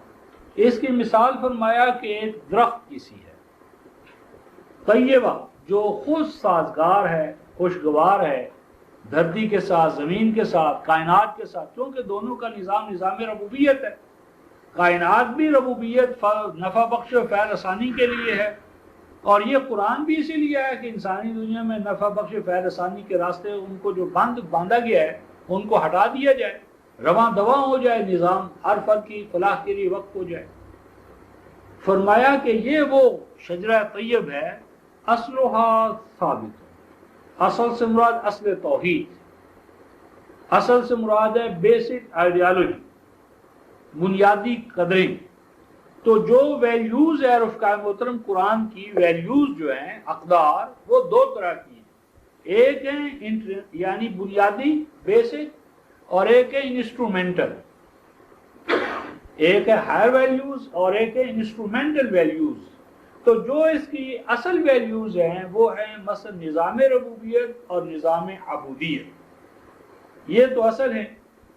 اس کی مثال فرمایا کہ ایک درخت کی سی ہے، طیبہ جو خود سازگار ہے، خوشگوار ہے، دھرتی کے ساتھ، زمین کے ساتھ، کائنات کے ساتھ، کیونکہ دونوں کا نظام ربوبیت ہے۔ کائنات بھی ربوبیت، نفع بخش و فیض رسانی کے لیے ہے، اور یہ قرآن بھی اسی لیے ہے کہ انسانی دنیا میں نفع بخش و فیض رسانی کے راستے ان کو جو باندھا گیا ہے ان کو ہٹا دیا جائے، رواں دواں ہو جائے نظام، ہر فرد کی فلاح کے لیے وقت ہو جائے۔ فرمایا کہ یہ وہ شجرہ طیب ہے، اصلھا ثابت، اصل سے مراد اصل توحید، اصل سے مراد ہے بیسک آئیڈیالوجی، بنیادی قدریں۔ تو جو ویلیوز ہے رفقائے محترم، قرآن کی ویلیوز جو ہیں، اقدار، وہ دو طرح کی ہیں، ایک ہے یعنی بنیادی بیسک، اور ایک ہے انسٹرومنٹل، ایک ہے ہائر ویلیوز اور ایک ہے انسٹرومنٹل ویلیوز۔ تو جو اس کی اصل ویلیوز ہیں وہ ہیں مثلا نظام ربوبیت اور نظام عبودیت، یہ تو اصل ہیں۔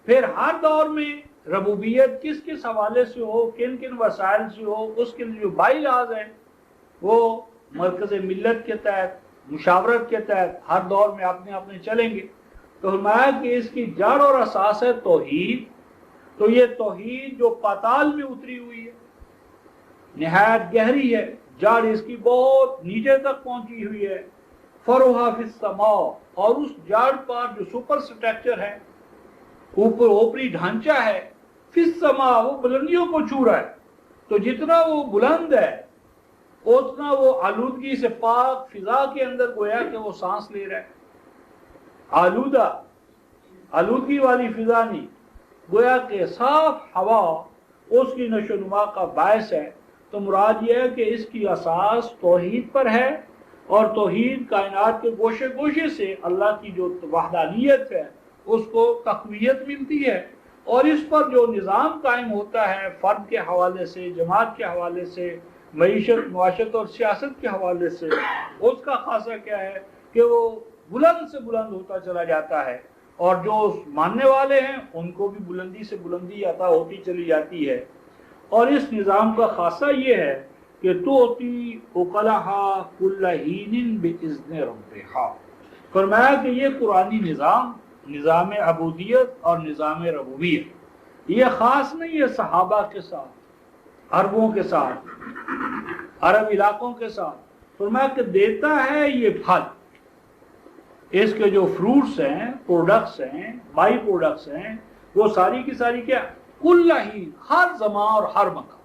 پھر ہر دور میں ربوبیت کس کس حوالے سے ہو، کن کن وسائل سے ہو، اس کے لیے جو بائی لاز ہیں وہ مرکز ملت کے تحت، مشاورت کے تحت ہر دور میں اپنے چلیں گے۔ تو فرمایا کہ اس کی جڑ اور اساس ہے توحید، تو یہ توحید جو پاتال میں اتری ہوئی ہے، نہایت گہری ہے، جڑ اس کی بہت نیچے تک پہنچی ہوئی ہے، فروہا فی السماء، اور اس جڑ پر جو سپر سٹرکچر ہے، اوپری ڈھانچہ ہے، فی السماء، وہ بلندیوں کو چھو رہا ہے۔ تو جتنا وہ بلند ہے اتنا وہ آلودگی سے پاک فضا کے اندر گویا کہ وہ سانس لے رہا ہے، آلودگی والی فضا نہیں، گویا کہ صاف ہوا اس کی نشو و نما کا باعث ہے۔ تو مراد یہ ہے کہ اس کی اساس توحید پر ہے، اور توحید کائنات کے گوشے گوشے سے اللہ کی جو وحدانیت ہے اس کو تقویت ملتی ہے، اور اس پر جو نظام قائم ہوتا ہے فرد کے حوالے سے، جماعت کے حوالے سے، معیشت، معاشرت اور سیاست کے حوالے سے، اس کا خاصہ کیا ہے کہ وہ بلند سے بلند ہوتا چلا جاتا ہے، اور جو ماننے والے ہیں ان کو بھی بلندی سے بلندی عطا ہوتی چلی جاتی ہے۔ اور اس نظام کا خاصہ یہ ہے کہ تؤتی اکلھا کل حین باذن ربھا، فرمایا کہ یہ قرآنی نظام عبودیت اور نظام ربوبیت، یہ خاص نہیں ہے صحابہ کے ساتھ، عربوں کے ساتھ، عرب علاقوں کے ساتھ، فرمایا کہ دیتا ہے یہ پھل، اس کے جو فروٹس ہیں، پروڈکٹس ہیں، بائی پروڈکٹس ہیں، وہ ساری کی ساری کیا، کل ہی، ہر زمان اور ہر مکان۔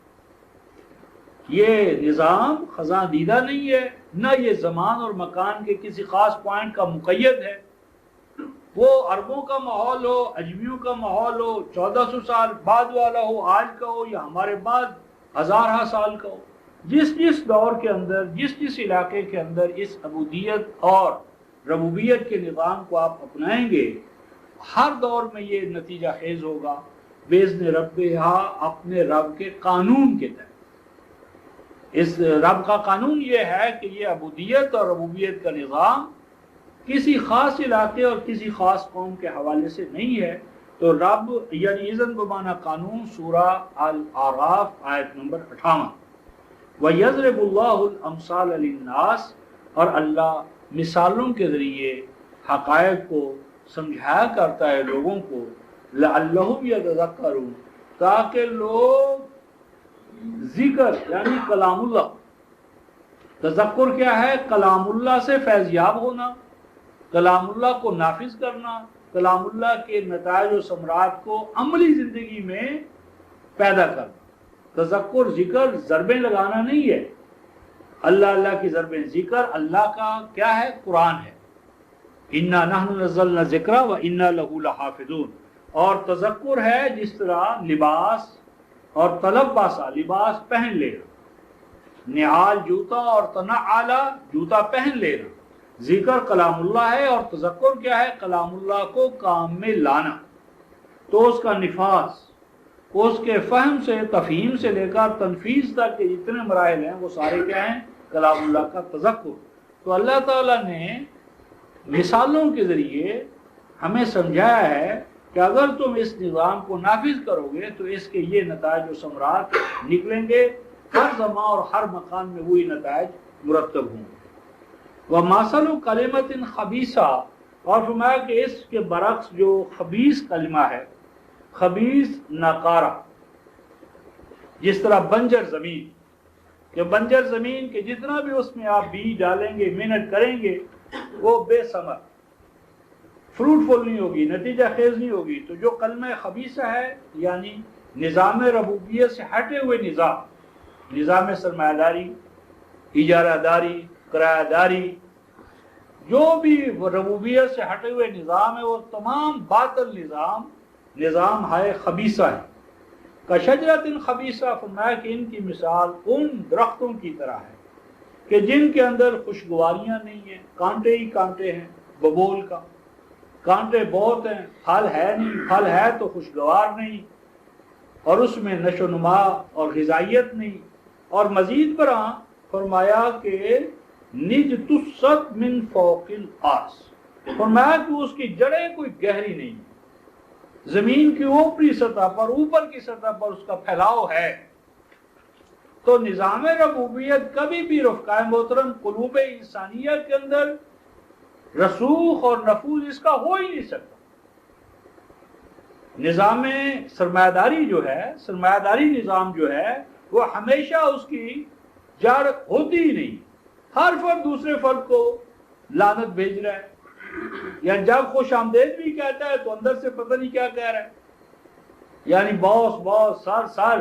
یہ نظام خزاں دیدہ نہیں ہے، نہ یہ زمان اور مکان کے کسی خاص پوائنٹ کا مقید ہے۔ وہ عربوں کا ماحول ہو، اجمیوں کا ماحول ہو، 1400 سال بعد والا ہو، آج کا ہو، یا ہمارے بعد ہزارہ سال کا ہو، جس دور کے اندر، جس علاقے کے اندر اس عبودیت اور ربوبیت کے نظام کو آپ اپنائیں گے، ہر دور میں یہ نتیجہ خیز ہوگا باذن ربھا، اپنے رب کے قانون کے تحت۔ اس رب کا قانون یہ ہے کہ یہ عبودیت اور ربوبیت کا نظام کسی خاص علاقے اور کسی خاص قوم کے حوالے سے نہیں ہے۔ تو رب یعنی اذن بمعنی قانون، سورہ الاعراف آیت نمبر 58، وَيَضْرِبُ اللَّهُ الْأَمْثَالَ لِلنَّاسِ، اور اللہ مثالوں کے ذریعے حقائق کو سمجھایا کرتا ہے لوگوں کو، لَعَلَّهُمْ يَتَذَكَّرُونَ، تاکہ لوگ ذکر یعنی کلام اللہ، تذکر کیا ہے؟ کلام اللہ سے فیضیاب ہونا، کلام اللہ کو نافذ کرنا، کلام اللہ کے نتائج و ثمرات کو عملی زندگی میں پیدا کرنا۔ تذکر ذکر ضربیں لگانا نہیں ہے، اللہ کی ضربیں، ذکر اللہ کا کیا ہے؟ قرآن ہے، اِنَّا نَحْنُ نَزَّلْنَا الذِّكْرَ وَإِنَّا لَهُ لَحَافِظُونَ۔ اور تذکر ہے جس طرح لباس اور تلبسا، لباس پہن لینا، نعال جوتا اور تنعالا جوتا پہن لینا، ذکر کلام اللہ ہے، اور تذکر کیا ہے؟ کلام اللہ کو کام میں لانا۔ تو اس کا نفاذ، اس کے فہم سے، تفہیم سے لے کر تنفیذ تک کے جتنے مراحل ہیں وہ سارے کیا ہیں؟ کلام اللہ کا تذکر۔ تو اللہ تعالیٰ نے مثالوں کے ذریعے ہمیں سمجھایا ہے کہ اگر تم اس نظام کو نافذ کرو گے تو اس کے یہ نتائج و ثمرات نکلیں گے، ہر زمان اور ہر مکان میں وہی نتائج مرتب ہوں گے۔ وَمَثَلُ كَلِمَةٍ خَبِيثَةٍ، اور فرمایا کہ اس کے برعکس جو خبیث کلمہ ہے، خبیث ناکارہ، جس طرح بنجر زمین، کہ بنجر زمین کہ جتنا بھی اس میں آپ بیج ڈالیں گے، محنت کریں گے، وہ بے ثمر، فروٹفل نہیں ہوگی، نتیجہ خیز نہیں ہوگی۔ تو جو کلمہ خبیثہ ہے، یعنی نظام ربوبیت سے ہٹے ہوئے نظام سرمایہ داری، اجارہ داری، کرایہ داری، جو بھی ربوبیت سے ہٹے ہوئے نظام ہے، وہ تمام باطل نظام ہے خبیثہ ہے۔ کشجرۃ خبیثہ، فرمایا کہ ان کی مثال ان درختوں کی طرح ہے کہ جن کے اندر خوشگواریاں نہیں ہیں، کانٹے ہی کانٹے ہیں، ببول کا کانٹے بہت ہیں، پھل ہے نہیں، پھل ہے تو خوشگوار نہیں، اور اس میں نشو و نما اور غذائیت نہیں۔ اور مزید برآں فرمایا کہ نج تست من فوق الارض، فرمایا کہ اس کی جڑیں کوئی گہری نہیں، زمین کی اوپری سطح پر، اوپر کی سطح پر اس کا پھیلاؤ ہے۔ تو نظام ربوبیت کبھی بھی رفقائے محترم قلوب انسانیہ کے اندر رسوخ اور نفوذ اس کا ہو ہی نہیں سکتا۔ نظام سرمایہ داری جو ہے، سرمایہ داری نظام جو ہے، وہ ہمیشہ اس کی جڑ ہوتی ہی نہیں، ہر فرد دوسرے فرد کو لعنت بھیج رہا ہے، یعنی جب خوش آمدید بھی کہتا ہے تو اندر سے پتہ نہیں کیا کہہ رہا ہے، یعنی باس سر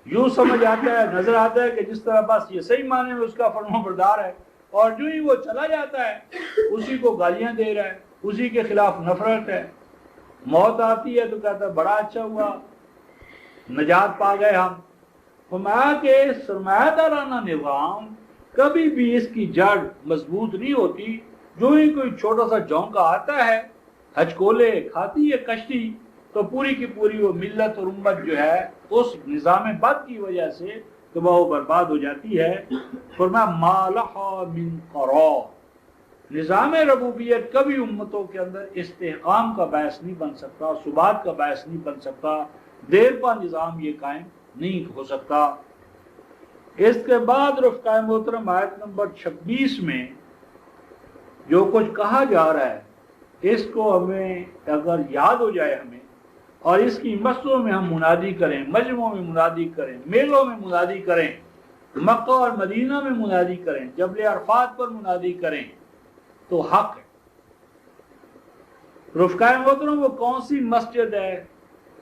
یوں سمجھ آتا ہے، نظر آتا ہے کہ جس طرح بس یہ صحیح معنی میں اس کا فرما بردار ہے، اور جو ہی وہ چلا جاتا ہے اسی کو گالیاں دے رہا ہے، اسی کے خلاف نفرت ہے۔ موت آتی ہے تو کہتا ہے بڑا اچھا ہوا، نجات پا گئے ہم۔ فرمایا کہ سرمایہ دارانہ نظام کبھی بھی اس کی جڑ مضبوط نہیں ہوتی، جو ہی کوئی چھوٹا سا جھونکا آتا ہے، ہچکولے کھاتی ہے کشتی، تو پوری کی پوری وہ ملت اور امت جو ہے اس نظام بد کی وجہ سے تباہ و برباد ہو جاتی ہے۔ فرمایا ما لہا من قرار، نظام ربوبیت کبھی امتوں کے اندر استحکام کا باعث نہیں بن سکتا، ثبات کا باعث نہیں بن سکتا، دیر پا نظام یہ قائم نہیں ہو سکتا۔ اس کے بعد رفقائے محترم آیت نمبر 26 میں جو کچھ کہا جا رہا ہے، اس کو ہمیں اگر یاد ہو جائے ہمیں، اور اس کی مسجدوں میں ہم منادی کریں، مجمعوں میں منادی کریں، میلوں میں منادی کریں، مکہ اور مدینہ میں منادی کریں، جبل عرفات پر منادی کریں، تو حق ہے۔ رفقائے محترم وہ کون سی مسجد ہے،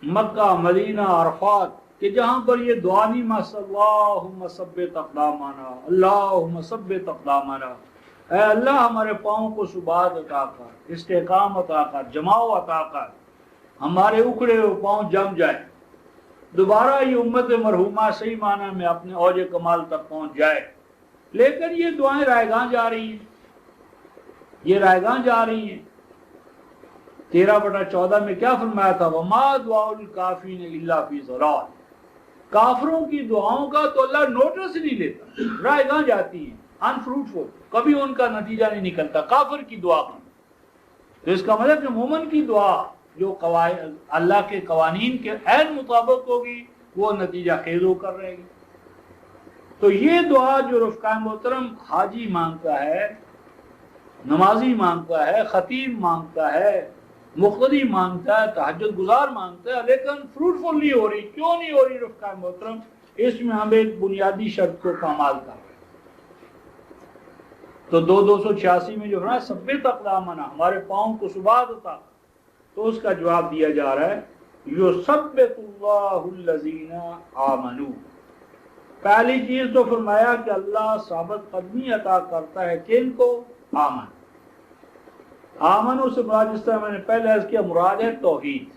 مکہ، مدینہ، عرفات، کہ جہاں پر یہ دعا نہیں مس اللہم ثبت اقدامنا، اللہم ثبت اقدامنا، اے اللہ ہمارے پاؤں کو ثبات عطا کر، استحکام عطا کر، جماؤ عطا کر، ہمارے اکھڑے ہوئے پاؤں جم جائے، دوبارہ یہ امت مرحومہ صحیح معنی میں اپنے اوج کمال تک پہنچ جائے۔ لیکن یہ دعائیں رائگاں جا رہی ہیں، یہ رائگاں جا رہی ہیں۔ 13/14 میں کیا فرمایا تھا، وَمَا دُعَاءُ الْكَافِرِينَ إِلَّا فِي ضَلَالٍ، کافروں کی دعاؤں کا تو اللہ نوٹس نہیں لیتا، رائگاں جاتی ہیں، انفروٹفل، کبھی ان کا نتیجہ نہیں نکلتا کافر کی دعا کا۔ تو اس کا مطلب کہ مومن کی دعا جو اللہ کے قوانین کے عین مطابق ہوگی وہ نتیجہ خیز ہو کر رہے گی۔ تو یہ دعا جو رفقائے محترم حاجی مانگتا ہے، نمازی مانگتا ہے، خطیب مانگتا ہے، مقتدی مانگتا ہے، تہجد گزار مانگتا ہے، لیکن فروٹفل نہیں ہو رہی، کیوں نہیں ہو رہی رفقائے محترم؟ اس میں ہم ایک بنیادی شرط کو پامال کر رہے ہیں۔ تو 286 میں جو ہے نا ثبت اقدامنا، ہمارے پاؤں کو ثبات عطا، تو اس کا جواب دیا جا رہا ہے یثبت اللہ الذین آمنوا۔ پہلی چیز تو فرمایا کہ اللہ ثابت قدمی عطا کرتا ہے کن کو؟ آمن۔ آمنو سے مراد، جس طرح میں نے پہلے عرض کیا، مراد ہے توحید،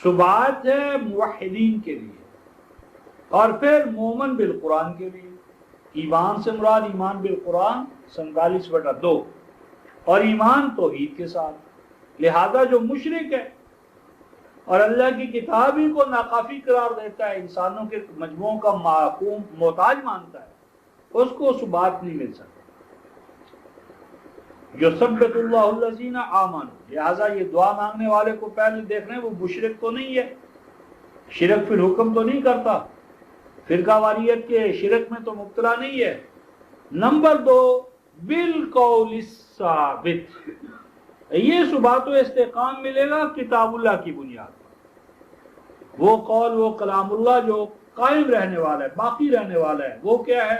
ثبات ہے موحدین کے لیے، اور پھر مومن بالقرآن کے لیے۔ ایمان سے مراد ایمان بالقرآن 47/2، اور ایمان توحید کے ساتھ۔ لہذا جو مشرک ہے اور اللہ کی کتاب ہی کو ناکافی قرار دیتا ہے، انسانوں کے مجموعوں کا محتاج مانتا ہے، اس کو ثبات نہیں مل سکتا۔ یثبت اللہ الذین آمنوا، لہٰذا یہ دعا مانگنے والے کو پہلے دیکھ رہے ہیں وہ مشرک تو نہیں ہے، شرک فی الحکم تو نہیں کرتا، فرقہ واریت کے شرک میں تو مبتلا نہیں ہے۔ نمبر 2، بالقول الثابت، یہ ثبات و استحکام ملے گا کتاب اللہ کی بنیاد پر، وہ قول وہ کلام اللہ جو قائم رہنے والا ہے، باقی رہنے والا ہے، وہ کیا ہے؟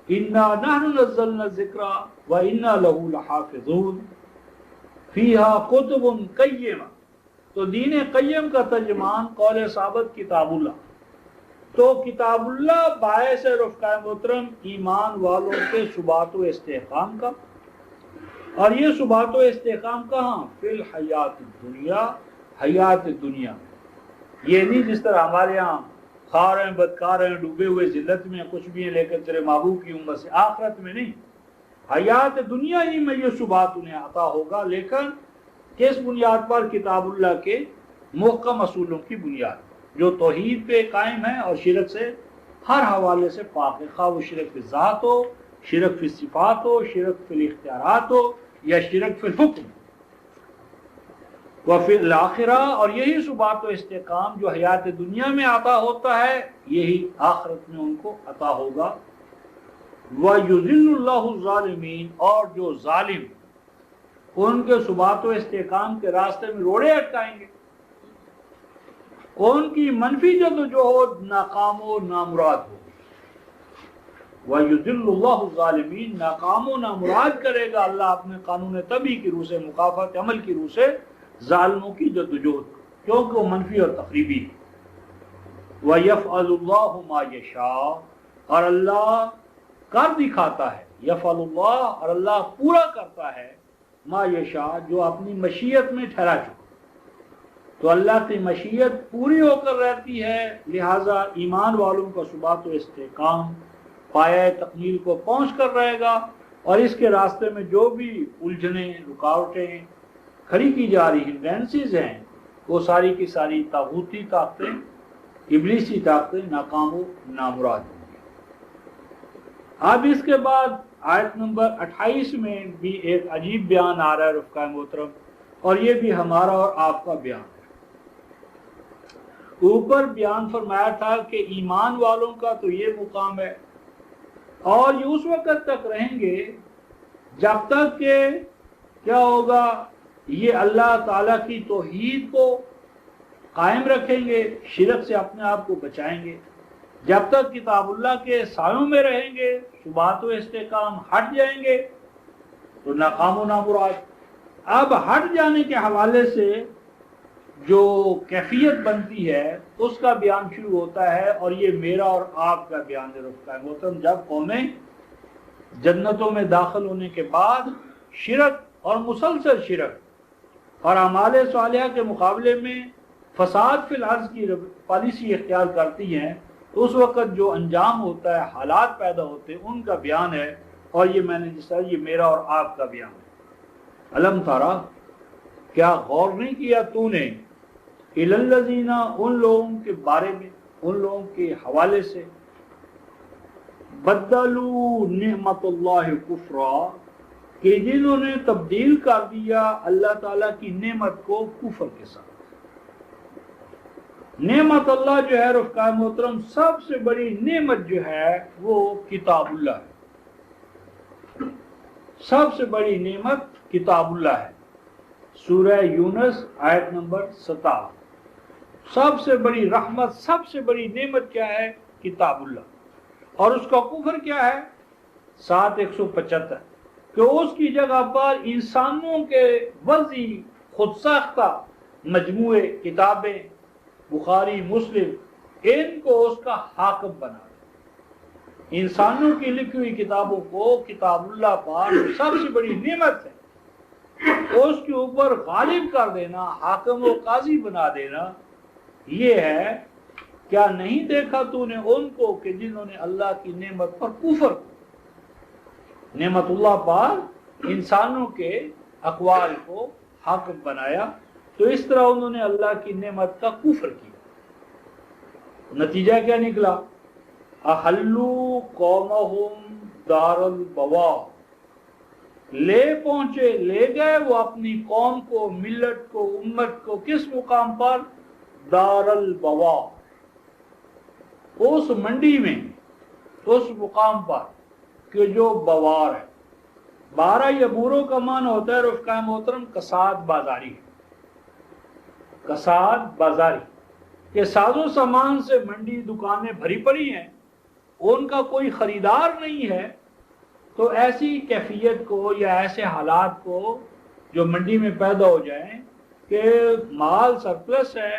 اِنَّا نَحْنُ نَزَّلْنَا الذِّكْرَ وَإِنَّا لَهُ لَحَافِظُونَ فِيهَا كُتُبٌ قَيِّمَةٌ۔ تو دین قیم کا ترجمان قول ثابت کتاب اللہ، تو کتاب اللہ باعث رفقۂ محترم ایمان والوں کے ثبات و استحکام کا، اور یہ ثبات و استحکام کہاں؟ فی الحیات الدنیا، حیات دنیا میں، یہ نہیں جس طرح ہمارے یہاں خار ہیں، بدکار ہیں، ڈوبے ہوئے ذلت میں کچھ بھی ہیں لیکن تیرے محبوب کی امت سے، آخرت میں نہیں، حیات دنیا ہی میں یہ ثبات انہیں عطا ہوگا، لیکن کس بنیاد پر؟ کتاب اللہ کے محکم اصولوں کی بنیاد، جو توحید پہ قائم ہے اور شرک سے ہر حوالے سے پاک ہے، خواہ وہ شرک فی ذات ہو، شرک فی صفات ہو، شرک فی الاختیارات ہو، یا شرک فی الحکم وفی الآخرہ، اور یہی ثبات و استحکام جو حیات دنیا میں عطا ہوتا ہے یہی آخرت میں ان کو عطا ہوگا۔ وَيُذِلُّ اللَّهُ الظَّالِمِينَ، اور جو ظالم ان کے ثبات و استحکام کے راستے میں روڑے اٹکائیں گے، ان کی منفی جدوجہد ناکام و نامراد ہوگی۔ وَيُذِلُّ اللَّهُ الظَّالِمِينَ، ناکام و نامراد کرے گا اللہ اپنے قانون طبی کی روح سے، مکافات عمل کی روح سے ظالموں کی جدوجہد، کیونکہ وہ منفی اور تخریبی ہے۔ وَيَفْعَلُ اللَّهُ مَا يَشَاءُ، اور اللہ کر دکھاتا ہے، یفعل اللہ، اور اللہ پورا کرتا ہے، ما یشاء، جو اپنی مشیت میں ٹھہرا چکا، تو اللہ کی مشیت پوری ہو کر رہتی ہے، لہٰذا ایمان والوں کا ثبات و استحکام پایہ تکمیل کو پہنچ کر رہے گا، اور اس کے راستے میں جو بھی الجھنیں، رکاوٹیں کھڑی کی جا رہی ہنڈرینسز ہیں، وہ ساری کی ساری طاغوتی طاقتیں، ابلیسی طاقتیں ناکام و نامراد ہوں گی۔ اب اس کے بعد آیت نمبر 28 میں بھی ایک عجیب بیان آ رہا ہے رفقائے محترم، اور یہ بھی ہمارا اور آپ کا بیان ہے۔ اوپر بیان فرمایا تھا کہ ایمان والوں کا تو یہ مقام ہے، اور یہ اس وقت تک رہیں گے جب تک کہ کیا ہوگا، یہ اللہ تعالیٰ کی توحید کو قائم رکھیں گے، شرک سے اپنے آپ کو بچائیں گے، جب تک کتاب اللہ کے سایوں میں رہیں گے، ثبات و استحکام ہٹ جائیں گے تو ناکام و نامراد۔ اب ہٹ جانے کے حوالے سے جو کیفیت بنتی ہے اس کا بیان شروع ہوتا ہے، اور یہ میرا اور آپ کا بیان رفقائے محترم، جب قومیں جنتوں میں داخل ہونے کے بعد شرک اور مسلسل شرک اور اعمال صالحہ کے مقابلے میں فساد فی الارض کی پالیسی اختیار کرتی ہیں، تو اس وقت جو انجام ہوتا ہے، حالات پیدا ہوتے ہیں، ان کا بیان ہے، اور یہ میں نے جس طرح یہ میرا اور آپ کا بیان ہے۔ الم ترا، کیا غور نہیں کیا تو نے، الی الذین، ان لوگوں کے بارے میں، ان لوگوں کے حوالے سے، بدلوا نعمت اللہ کفرا، کہ جنہوں نے تبدیل کر دیا اللہ تعالیٰ کی نعمت کو کفر کے ساتھ۔ نعمت اللہ جو ہے رفقائے محترم، سب سے بڑی نعمت جو ہے وہ کتاب اللہ ہے، سب سے بڑی نعمت کتاب اللہ ہے۔ سورہ یونس آیت نمبر 57، سب سے بڑی رحمت، سب سے بڑی نعمت کیا ہے؟ کتاب اللہ، اور اس کا کفر کیا ہے؟ 7:175، کہ اس کی جگہ پر انسانوں کے وضعی خود ساختہ مجموعے کتابیں، بخاری، مسلم، ان کو اس کا حاکم بنا دے۔ انسانوں کی لکھی ہوئی کتابوں کو کتاب اللہ پاک سب سے بڑی نعمت ہے، اس کے اوپر غالب کر دینا، حاکم و قاضی بنا دینا، یہ ہے کیا نہیں دیکھا تو نے ان کو کہ جنہوں نے اللہ کی نعمت پر کفر کیا۔ نعمت اللہ پر انسانوں کے اقوال کو حاکم بنایا، تو اس طرح انہوں نے اللہ کی نعمت کا کفر کیا۔ نتیجہ کیا نکلا؟ احلوا قومہم دار البوار، لے پہنچے، لے گئے وہ اپنی قوم کو، ملت کو، امت کو، کس مقام پر؟ دار البوار، اس منڈی میں، اس مقام پر کہ جو بوار ہے۔ بارہ یا بورو کا معنی ہوتا ہے رفقا محترم کساد بازاری، کساد بازاری، کہ ساز و سامان سے منڈی دکانیں بھری پڑی ہیں، ان کا کوئی خریدار نہیں ہے، تو ایسی کیفیت کو یا ایسے حالات کو جو منڈی میں پیدا ہو جائیں کہ مال سرپلس ہے،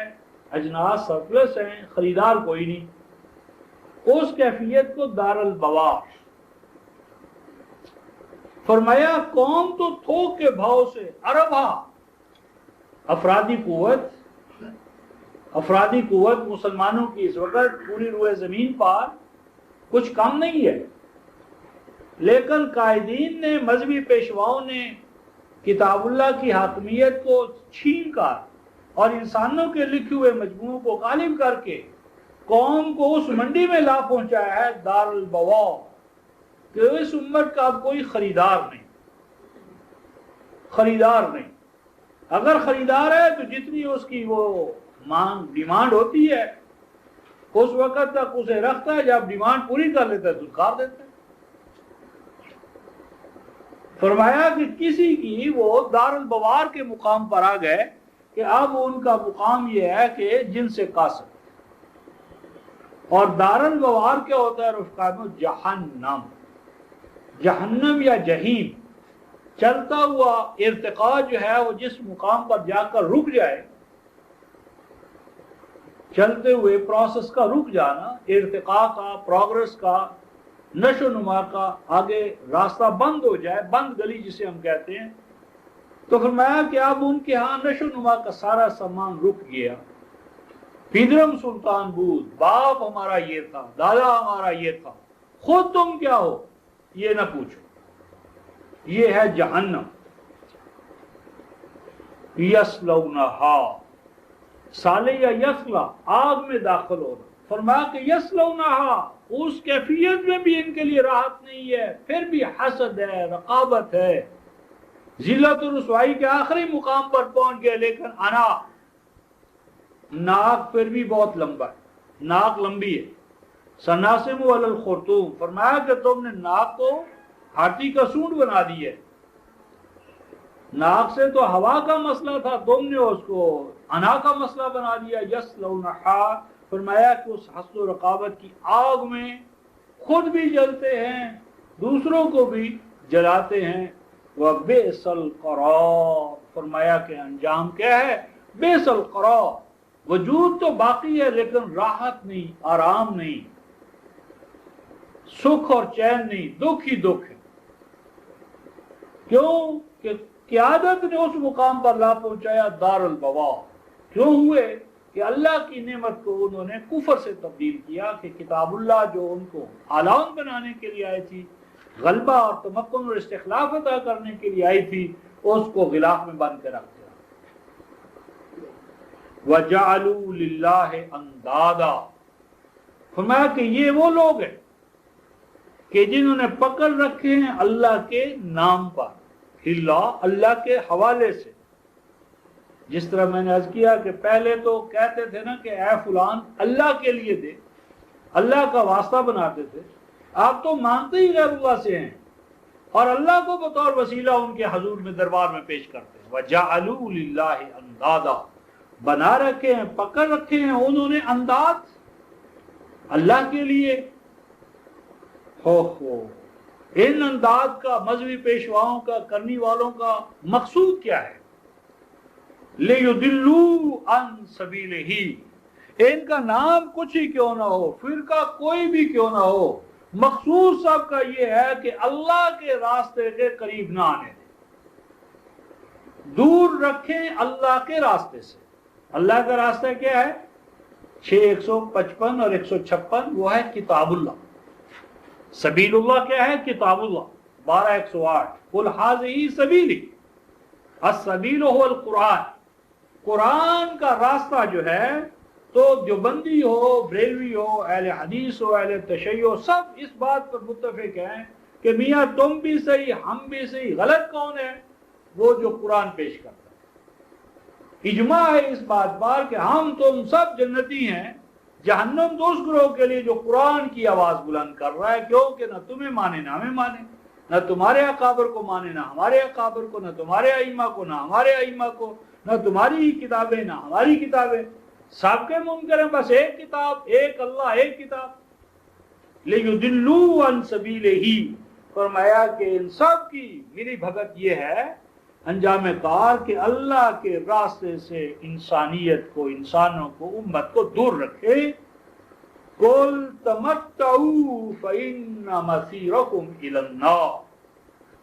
اجناس سرپلس ہیں، خریدار کوئی نہیں، اس کیفیت کو دار البوار۔ فرمایا قوم تو تھوک کے بھاؤ سے اربا، افرادی قوت مسلمانوں کی اس وقت پوری روئے زمین پر کچھ کم نہیں ہے، لیکن قائدین نے، مذہبی پیشواؤں نے کتاب اللہ کی حاکمیت کو چھین کر اور انسانوں کے لکھے ہوئے مجموعوں کو غالب کر کے قوم کو اس منڈی میں لا پہنچایا ہے دار البوار، کہ اس امت کا اب کوئی خریدار نہیں، خریدار نہیں۔ اگر خریدار ہے تو جتنی اس کی وہ مانگ ڈیمانڈ ہوتی ہے اس وقت تک اسے رکھتا ہے، جب ڈیمانڈ پوری کر لیتا ہے تو اتار دیتا ہے۔ فرمایا کہ کسی کی وہ دار البوار کے مقام پر آ گئے کہ اب ان کا مقام یہ ہے کہ جن سے قاصد، اور دار البوار کیا ہوتا ہے رفقانو؟ جہنم، جہنم یا جہیم، چلتا ہوا ارتقاء جو ہے وہ جس مقام پر جا کر رک جائے، چلتے ہوئے پروسیس کا رک جانا، ارتقاء کا، پروگرس کا، نشو نما کا، آگے راستہ بند ہو جائے، بند گلی جسے ہم کہتے ہیں، تو فرمایا کہ اب ان کے ہاں نشو نما کا سارا سامان رک گیا۔ پیدرم سلطان بود، باپ ہمارا یہ تھا، دادا ہمارا یہ تھا، خود تم کیا ہو یہ نہ پوچھو۔ یہ ہے جہنم، یسلونہا، سالے یا یسلا، آگ میں داخل ہونا۔ فرمایا کہ یسلونہا، اس کیفیت میں بھی ان کے لیے راحت نہیں ہے، پھر بھی حسد ہے، رقابت ہے، ذلت و رسوائی کے آخری مقام پر پہنچ گئے، لیکن انا، ناک پھر بھی بہت لمبا ہے، ناک لمبی ہے، سناسم علی الخرطوم، فرمایا کہ تم نے ناک کو ہاتھی کا سونڈ بنا دی ہے، ناک سے تو ہوا کا مسئلہ تھا، تم نے اس کو انا کا مسئلہ بنا دیا۔ یسلونہا، فرمایا کہ اس حسد و رقابت کی آگ میں خود بھی جلتے ہیں، دوسروں کو بھی جلاتے ہیں۔ وَبِئْسَ الْقَرَارُ، فرمایا کہ انجام کیا ہے؟ بئس القرار، وجود تو باقی ہے لیکن راحت نہیں، آرام نہیں، سکھ اور چین نہیں، دکھ ہی دکھ ہے۔ کیوں کہ قیادت نے اس مقام پر لا پہنچایا دار البوار۔ کیوں ہوئے کہ اللہ کی نعمت کو انہوں نے کفر سے تبدیل کیا، کہ کتاب اللہ جو ان کو اعلان بنانے کے لیے آئی تھی، غلبہ اور تمکن اور استخلاف عطا کرنے کے لیے آئی تھی، اس کو غلاف میں بند کے رکھ دیا۔ وَجَعَلُوا لِلَّهِ أَنْدَادًا، فرمایا کہ یہ وہ لوگ ہیں کہ جنہوں نے پکڑ رکھے ہیں اللہ کے نام پر، اللہ کے حوالے سے۔ جس طرح میں نے عرض کیا کہ پہلے تو کہتے تھے نا کہ اے فلان اللہ کے لیے دے، اللہ کا واسطہ بناتے تھے، آپ تو مانتے ہی غیر اللہ سے ہیں اور اللہ کو بطور وسیلہ ان کے حضور میں دربار میں پیش کرتے ہیں۔ وَجَعَلُوا لِلَّهِ أَنْدَادًا، بنا رکھے ہیں، پکڑ رکھے ہیں انہوں نے انداد اللہ کے لیے۔ ان انداد کا، مذہبی پیشواؤں کا، کرنی والوں کا مقصود کیا ہے؟ لِيُضِلُّوا عَن سَبِيلِهِ، ان کا نام کچھ ہی کیوں نہ ہو، فرقہ کوئی بھی کیوں نہ ہو، مقصود سب کا یہ ہے کہ اللہ کے راستے کے قریب نہ آنے دیں، دور رکھیں اللہ کے راستے سے۔ اللہ کا راستہ کیا ہے؟ 155 اور 156، وہ ہے کتاب اللہ۔ سبیل اللہ کیا ہے؟ کتاب اللہ۔ 12:108، قُلْ هَٰذِهِ سَبِيلِي، السَّبِيلُ هُوَ الْقُرْآنُ، قرآن کا راستہ جو ہے، تو جو بندی ہو، بریلوی ہو، اہل حدیث ہو، اہل تشیع ہو، سب اس بات پر متفق ہیں کہ میاں تم بھی صحیح ہم بھی صحیح، غلط کون ہے؟ وہ جو قرآن پیش کرتا ہے۔ اجماع ہے اس بات پر کہ ہم تم سب جنتی ہیں، جہنم تو اس گروہ کے لیے جو قرآن کی آواز بلند کر رہا ہے، کیونکہ نہ تمہیں مانے نہ ہمیں مانے، نہ تمہارے اکابر کو مانے نہ ہمارے اکابر کو، نہ تمہارے ائمہ کو نہ ہمارے ائمہ کو، نہ تمہاری ہی کتابیں نہ ہماری کتابیں، سب کے منکر ہیں، بس ایک کتاب، ایک اللہ، ایک کتاب۔ لِيُضِلُّوا عَن سَبِيلِهِ، فرمایا کہ ان سب کی میری بھگت یہ ہے، انجام کار، کہ اللہ کے راستے سے انسانیت کو، انسانوں کو، امت کو دور رکھے۔ قُلْ تَمَتَّعُوا فَإِنَّ مَصِيرَكُمْ إِلَى النَّارِ،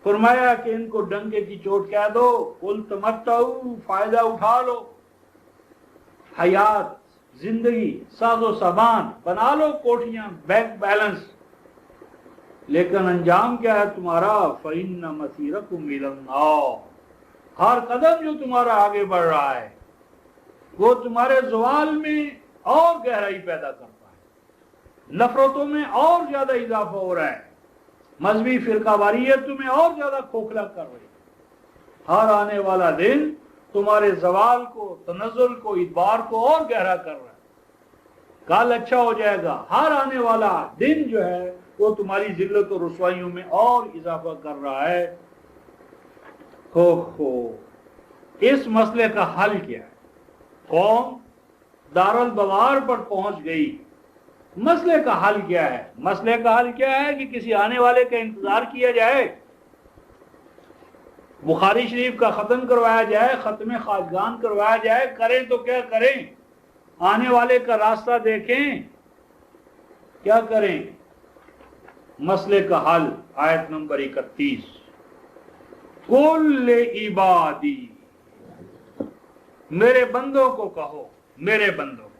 فرمایا کہ ان کو ڈنکے کی چوٹ کہہ دو، قُلْ تَمَتَّعُوا، فائدہ اٹھا لو، حیات، زندگی، ساز و سامان، بنا لو کوٹھیاں، بینک بیلنس، لیکن انجام کیا ہے تمہارا؟ فَإِنَّ مَصِيرَكُمْ إِلَى النَّارِ، ہر قدم جو تمہارا آگے بڑھ رہا ہے وہ تمہارے زوال میں اور گہرائی پیدا کرتا ہے، نفرتوں میں اور زیادہ اضافہ ہو رہا ہے، مذہبی فرقہ واریت تمہیں اور زیادہ کھوکھلا کر رہی ہے۔ ہر آنے والا دن تمہارے زوال کو، تنزل کو، ادبار کو اور گہرا کر رہا ہے۔ کل اچھا ہو جائے گا، ہر آنے والا دن جو ہے وہ تمہاری ذلت و رسوائیوں میں اور اضافہ کر رہا ہے۔ اس مسئلے کا حل کیا ہے؟ قوم دارالبوار پر پہنچ گئی، مسئلے کا حل کیا ہے؟ مسئلے کا حل کیا ہے کہ کسی آنے والے کا انتظار کیا جائے، بخاری شریف کا ختم کروایا جائے، ختم خواجگان کروایا جائے، کریں تو کیا کریں؟ آنے والے کا راستہ دیکھیں، کیا کریں؟ مسئلے کا حل آیت نمبر 31، قُلْ عِبَادِي، میرے بندوں کو کہو، میرے بندوں کو،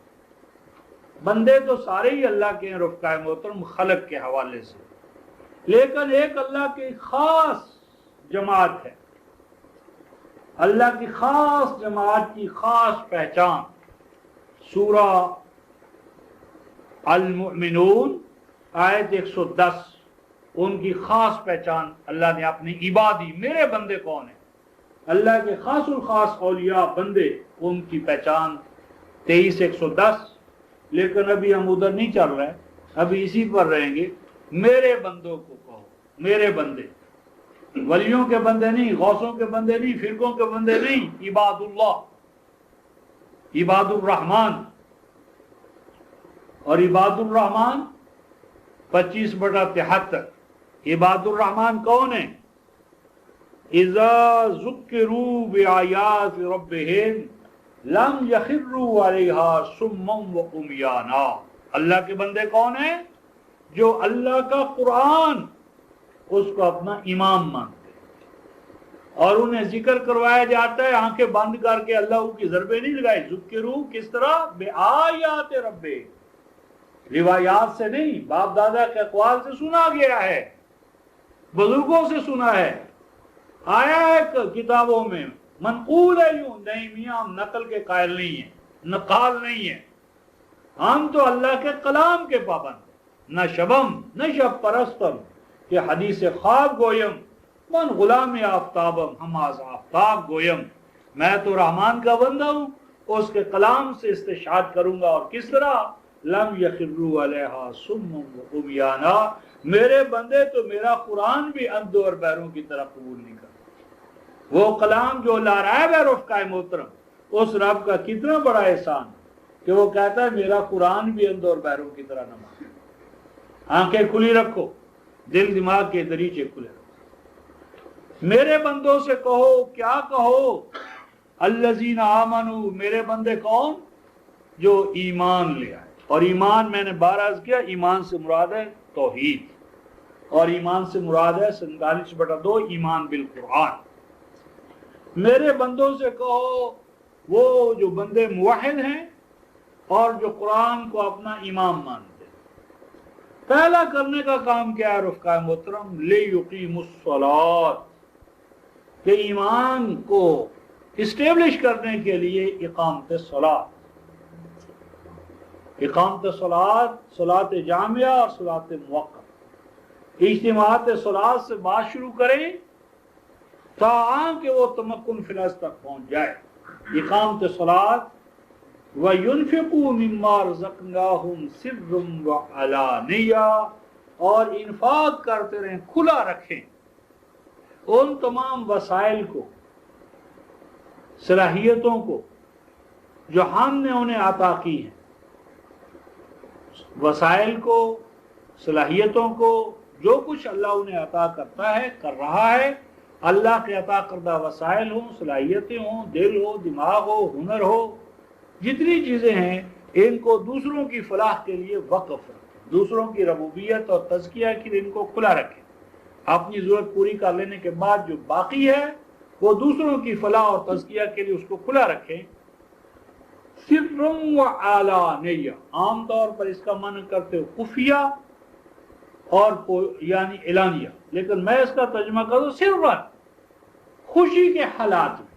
بندے تو سارے ہی اللہ کے ہیں رفقائے محترم خلق کے حوالے سے، لیکن ایک اللہ کی خاص جماعت ہے، اللہ کی خاص جماعت کی خاص پہچان۔ سورہ المؤمنون آیت 110، ان کی خاص پہچان اللہ نے اپنی عبادی، میرے بندے کون ہیں، اللہ کے خاص الخاص اولیاء بندے، ان کی پہچان 23:110۔ لیکن ابھی ہم ادھر نہیں چل رہے، ابھی اسی پر رہیں گے۔ میرے بندوں کو کہو، میرے بندے، ولیوں کے بندے نہیں، غوثوں کے بندے نہیں، فرقوں کے بندے نہیں، عباد اللہ، عباد الرحمن۔ اور عباد الرحمن 25/73، عباد الرحمن کون ہیں؟ اذا ذکروا بآیات ربہم لم یخروا علیہا صما وعمیانا، اللہ کے بندے کون ہیں؟ جو اللہ کا قرآن اس کو اپنا امام مانتے ہیں، اور انہیں ذکر کروایا جاتا ہے آنکھیں بند کر کے، اللہ کی ضربیں نہیں لگائی۔ ذکروا کس طرح؟ بآیات ربہم، روایات سے نہیں، باپ دادا کے اقوال سے سنا گیا ہے، بزرگوں سے سنا ہے، آیا ہے کتابوں میں، منقول ہے یوں نہیں میاں، ہم نقل کے قائل نہیں ہیں، نقال نہیں ہیں، ہم تو اللہ کے کلام کے پابند ہیں، نہ شبم نہ شب پرستم، کہ حدیث خواب گویم، من غلام آفتابم، ہم آز آفتاب گویم، میں تو رحمان کا بندہ ہوں، اس کے کلام سے استشہاد کروں گا۔ اور کس طرح؟ لم یخروا علیہا صما وعمیانا، میرے بندے تو میرا قرآن بھی اندھوں اور بہروں کی طرح قبول نہیں کرتے۔ وہ کلام جو لارائب ہے رفقائے محترم، اس رب کا کتنا بڑا احسان کہ وہ کہتا ہے میرا قرآن بھی اندھوں اور بہروں کی طرح نہ مانے۔ آنکھیں کھلی رکھو، دل دماغ کے دریچے کھلے رکھو۔ میرے بندوں سے کہو، کیا کہو؟ الذین آمنوا، میرے بندے کون؟ جو ایمان لے آئے۔ اور ایمان میں نے بار عرض کیا، ایمان سے مراد ہے توحید، اور ایمان سے مراد ہے 47/2 ایمان بالقرآن۔ میرے بندوں سے کہو، وہ جو بندے موحد ہیں اور جو قرآن کو اپنا امام مانتے ہیں۔ پہلا کرنے کا کام کیا ہے رفقائے محترم؟ لِيُقِيمُوا الصَّلَاةَ، کہ ایمان کو اسٹیبلش کرنے کے لیے اقامت صلاۃ، اقامت صلاۃ، صلاۃ جامعہ اور صلاۃ موقت، اجتماعات صلاۃ سے بات شروع کریں تاہم کہ وہ تمکن فی الارض تک پہنچ جائے. اقامت صلاۃ وَيُنْفِقُوا مِمَّا رَزَقْنَاهُمْ سِرًّا وَعَلَانِيَّةً، اور انفاق کرتے رہیں، کھلا رکھیں ان تمام وسائل کو، صلاحیتوں کو جو ہم نے انہیں عطا کی ہیں، وسائل کو، صلاحیتوں کو، جو کچھ اللہ انہیں عطا کرتا ہے، کر رہا ہے. اللہ کے عطا کردہ وسائل ہوں، صلاحیتیں ہوں، دل ہو، دماغ ہو، ہنر ہو، جتنی چیزیں ہیں ان کو دوسروں کی فلاح کے لیے وقف رکھیں، دوسروں کی ربوبیت اور تزکیہ کے لیے ان کو کھلا رکھیں. اپنی ضرورت پوری کر لینے کے بعد جو باقی ہے وہ دوسروں کی فلاح اور تزکیہ کے لیے اس کو کھلا رکھیں. سرًا وعلانیہ، عام طور پر اس کا معنی کرتے ہو خفیہ اور یعنی اعلانیہ، لیکن میں اس کا ترجمہ کروں سرًا، خوشی کے حالات میں،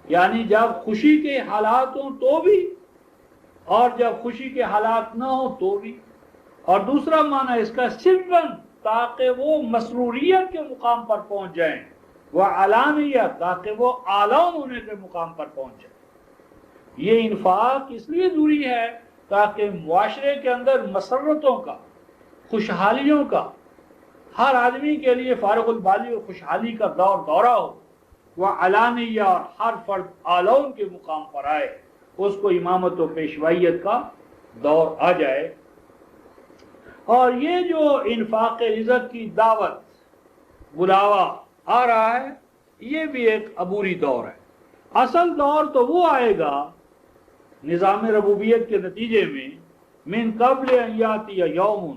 یعنی جب خوشی کے حالات ہوں تو بھی، اور جب خوشی کے حالات نہ ہوں تو بھی. اور دوسرا معنی اس کا سرًا، تاکہ وہ مسروریت کے مقام پر پہنچ جائیں، وعلانیہ، تاکہ وہ اعلیٰ ہونے کے مقام پر پہنچ جائیں. یہ انفاق اس لیے ضروری ہے تاکہ معاشرے کے اندر مسرتوں کا، خوشحالیوں کا، ہر آدمی کے لیے فارغ البالی اور خوشحالی کا دورہ ہو، وہ علانیہ، اور ہر فرد اعلیٰ کے مقام پر آئے، اس کو امامت و پیشوائیت کا دور آ جائے. اور یہ جو انفاق رزق کی دعوت، بلاوا آ رہا ہے، یہ بھی ایک عبوری دور ہے. اصل دور تو وہ آئے گا نظام ربوبیت کے نتیجے میں، من قبل ان یاتی یوم،